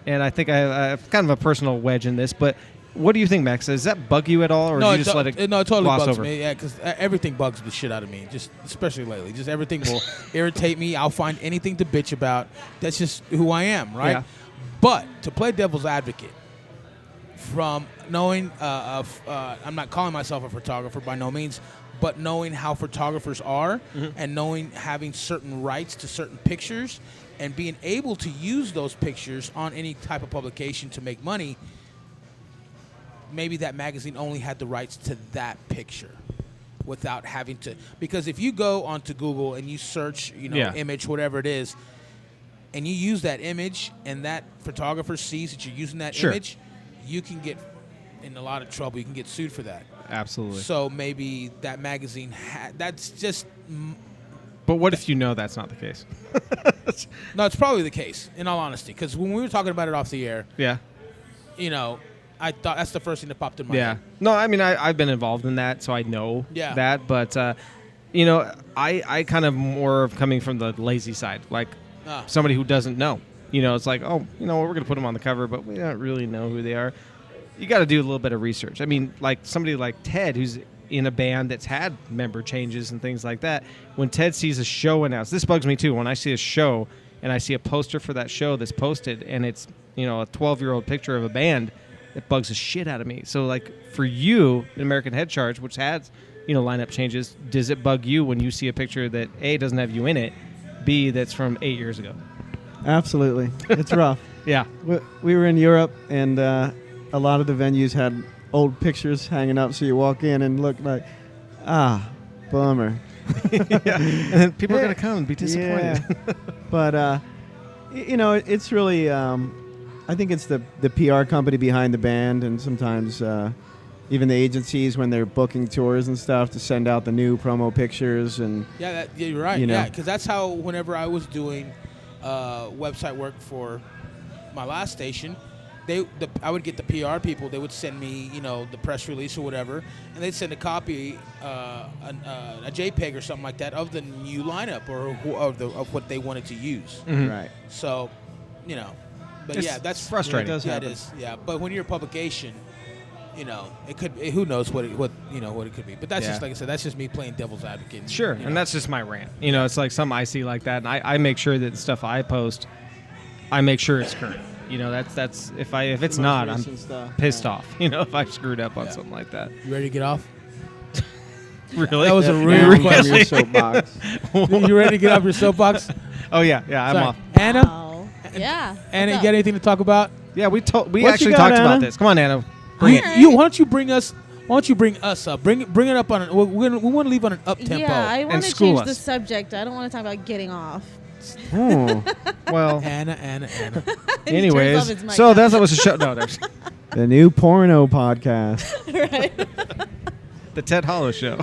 and I think I have kind of a personal wedge in this, but what do you think, Max? Does that bug you at all, or do you just let it No, it totally gloss bugs over? me. Yeah, because everything bugs the shit out of me. Just especially lately, just everything will irritate me. I'll find anything to bitch about. That's just who I am, right? Yeah. But to play devil's advocate, from knowing, I'm not calling myself a photographer by no means, but knowing how photographers are, and having certain rights to certain pictures, and being able to use those pictures on any type of publication to make money. Maybe that magazine only had the rights to that picture without having to, because if you go onto Google and you search, image, whatever it is, and you use that image and that photographer sees that you're using that image, you can get in a lot of trouble. You can get sued for that. Absolutely. So maybe that magazine, that's just... But what if that's not the case? No, it's probably the case, in all honesty, because when we were talking about it off the air, Yeah. I thought that's the first thing that popped in my head. No, I've been involved in that, so I know that. But, I kind of more of coming from the lazy side, like somebody who doesn't know. It's like, we're going to put them on the cover, but we don't really know who they are. You got to do a little bit of research. Like somebody like Ted, who's in a band that's had member changes and things like that. When Ted sees a show announced, this bugs me too. When I see a show and I see a poster for that show that's posted and it's, a 12-year-old picture of a band, it bugs the shit out of me. So, like, for you, in American Head Charge, which has, lineup changes, does it bug you when you see a picture that, A, doesn't have you in it, B, that's from 8 years ago? Absolutely. It's rough. Yeah. We were in Europe, and a lot of the venues had old pictures hanging up, so you walk in and look like, bummer. Yeah. And then people are going to come and be disappointed. Yeah. But, it's really... I think it's the PR company behind the band, and sometimes even the agencies when they're booking tours and stuff to send out the new promo pictures. And you're right. Yeah, because that's how whenever I was doing website work for my last station, I would get the PR people. They would send me, the press release or whatever, and they'd send a copy, a JPEG or something like that of the new lineup or of what they wanted to use. Mm-hmm. Right. So, But it's that's frustrating. Yeah, it does Yeah, it happen. is. Yeah, but when you're a publication, it could. Who knows what it could be? But that's just like I said. That's just me playing devil's advocate. Sure, and that's just my rant. It's like something I see like that, and I make sure that the stuff I post, I make sure it's current. That's if it's not, I'm pissed off. If I screwed up on something like that. You ready to get off? Really? That was a Now real on your question. soapbox. You ready to get off your soapbox? Oh yeah, I'm Sorry. off. Anna, Wow. Yeah. Anna, what's you got up? anything to talk about? Yeah, we What actually you got, talked about Anna? this. Come on, Anna, bring it. Why don't you bring us? Why don't you bring us up? Bring it up on. We want to leave on an up tempo. Yeah, I want to school change the us. subject. I don't want to talk about getting off. Well, Anna. He turns off anyways, his mic so now. that was a show. No, there's. The new porno podcast. The Ted Hollow Show.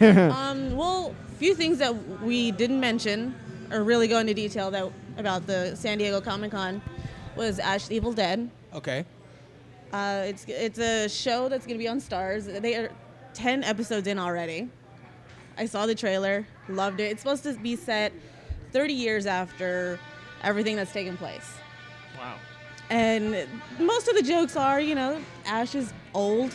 Well, a few things that we didn't mention or really go into detail about the San Diego Comic-Con was Ash the Evil Dead. Okay. It's a show that's going to be on Stars. They are 10 episodes in already. I saw the trailer, loved it. It's supposed to be set 30 years after everything that's taken place. Wow. And most of the jokes are, Ash is old.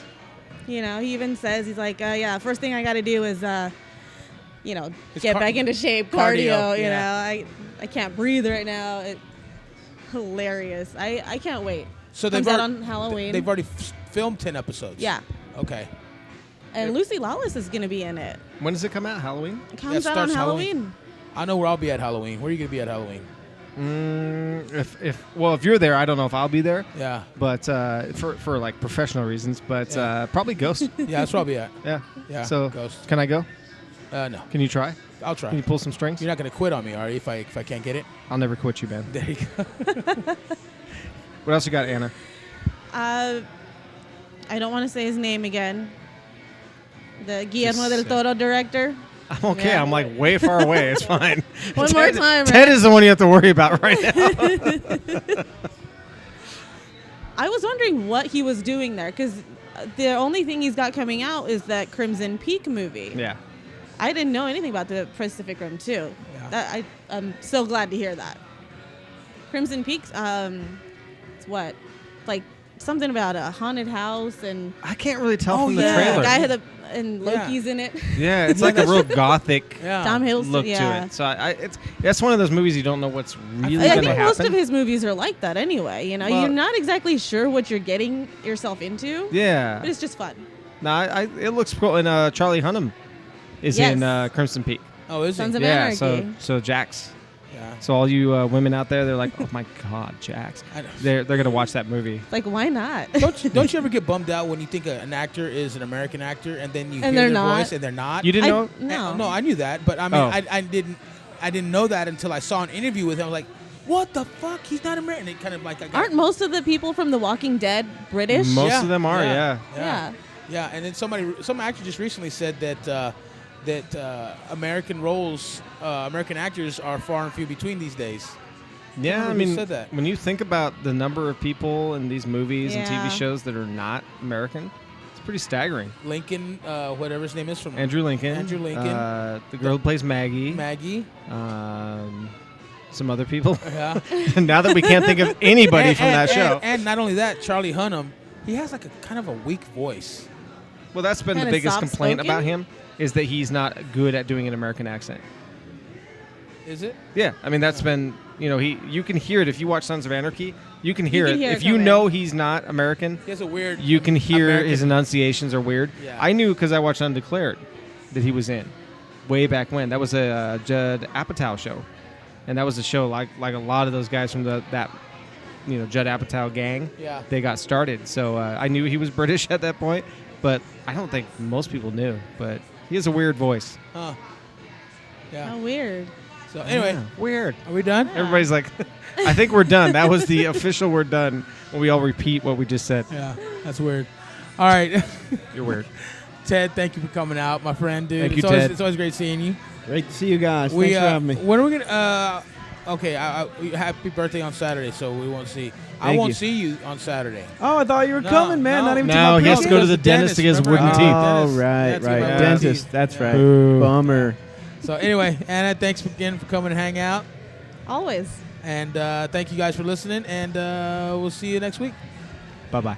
He even says, he's like, first thing I got to do is, get back into shape, cardio. I can't breathe right now. Hilarious. I can't wait. So Comes out on Halloween. They've already filmed 10 episodes. Yeah. Okay. And Lucy Lawless is going to be in it. When does it come out? Halloween? It comes out on starts Halloween. I know where I'll be at Halloween. Where are you going to be at Halloween? If you're there, I don't know if I'll be there. Yeah. But for like professional reasons, but probably Ghost. Yeah, that's where I'll be at. Yeah. Yeah. So Ghost. can I go? No. Can you try? I'll try. Can you pull some strings? You're not going to quit on me, are you? If I can't get it. I'll never quit you, man. There you go. What else you got, Anna? I don't want to say his name again. The Guillermo Just del say- Toro director. I'm okay. Yeah. I'm like way far away. It's fine. One more time, Ted is the one you have to worry about right now. I was wondering what he was doing there because the only thing he's got coming out is that Crimson Peak movie. Yeah. I didn't know anything about the Pacific Rim 2. Yeah. I'm so glad to hear that. Crimson Peaks, it's what? Like something about a haunted house and... I can't really tell Oh, from the yeah. trailer. guy had and Loki's in it. Yeah, it's like a real gothic Yeah. Tom Hiddleston, look yeah. to it. So that's one of those movies you don't know what's really I going to think most of happen. his movies are like that anyway. Well- You're not exactly sure what you're getting yourself into. Yeah. But it's just fun. No, it looks cool. And Charlie Hunnam is Yes. in Crimson Peak. Oh, is Sons he? of Yeah, Anarchy. so Jax. Yeah. So all you women out there, they're like, oh my God, Jax. I know. They're gonna watch that movie. Like, why not? Don't you ever get bummed out when you think an actor is an American actor and then you And hear they're their not? voice and they're not? You didn't know? No. No, I knew that, but I mean, Oh. I didn't know that until I saw an interview with him. I was like, what the fuck? He's not American. It kind of like I got, Aren't most of the people from The Walking Dead British? Most Yeah. of them are, yeah. Yeah. Yeah, and then some actor just recently said that American roles, American actors are far and few between these days. Yeah, Who I mean, said that? when you think about the number of people in these movies and Yeah. TV shows that are not American, it's pretty staggering. Lincoln, whatever his name is from Andrew Lincoln. Andrew Lincoln. The girl who plays Maggie. Maggie. Some other people. Yeah. Now that we can't think of anybody from that show. And not only that, Charlie Hunnam, he has like a kind of a weak voice. Well, that's been the Kinda biggest complaint soft-spoken? about him is that he's not good at doing an American accent. Is it? Yeah, I mean that's been you can hear it if you watch Sons of Anarchy. You can hear can it hear if it you coming. know he's not American. He has a weird. You can hear American- his enunciations are weird. Yeah. I knew because I watched Undeclared that he was in way back when. That was a Judd Apatow show, and that was a show like a lot of those guys from that Judd Apatow gang. Yeah. They got started, so I knew he was British at that point, but I don't think most people knew. But he has a weird voice. Huh. Yeah. How weird. So anyway, Yeah, weird. are we done? Everybody's like, I think we're done. That was the official we're done when we all repeat what we just said. Yeah, that's weird. All right, You're weird. Ted, thank you for coming out, my friend, dude. Thank you, it's always, Ted. It's always great seeing you. Great to see you guys. Thanks for having me. When are we gonna? Okay, happy birthday on Saturday, so we won't see. I Thank won't you. see you on Saturday. Oh, I thought you were No, coming, man. no. Not even No, to my he has to go to birthday. the dentist to get his Remember? wooden teeth. Oh, Dentist. right, That's right. my Dentist. teeth. That's Yeah. right. Boo. Bummer. So anyway, Anna, thanks again for coming and hang out, Always. and thank you guys for listening, and we'll see you next week. Bye-bye.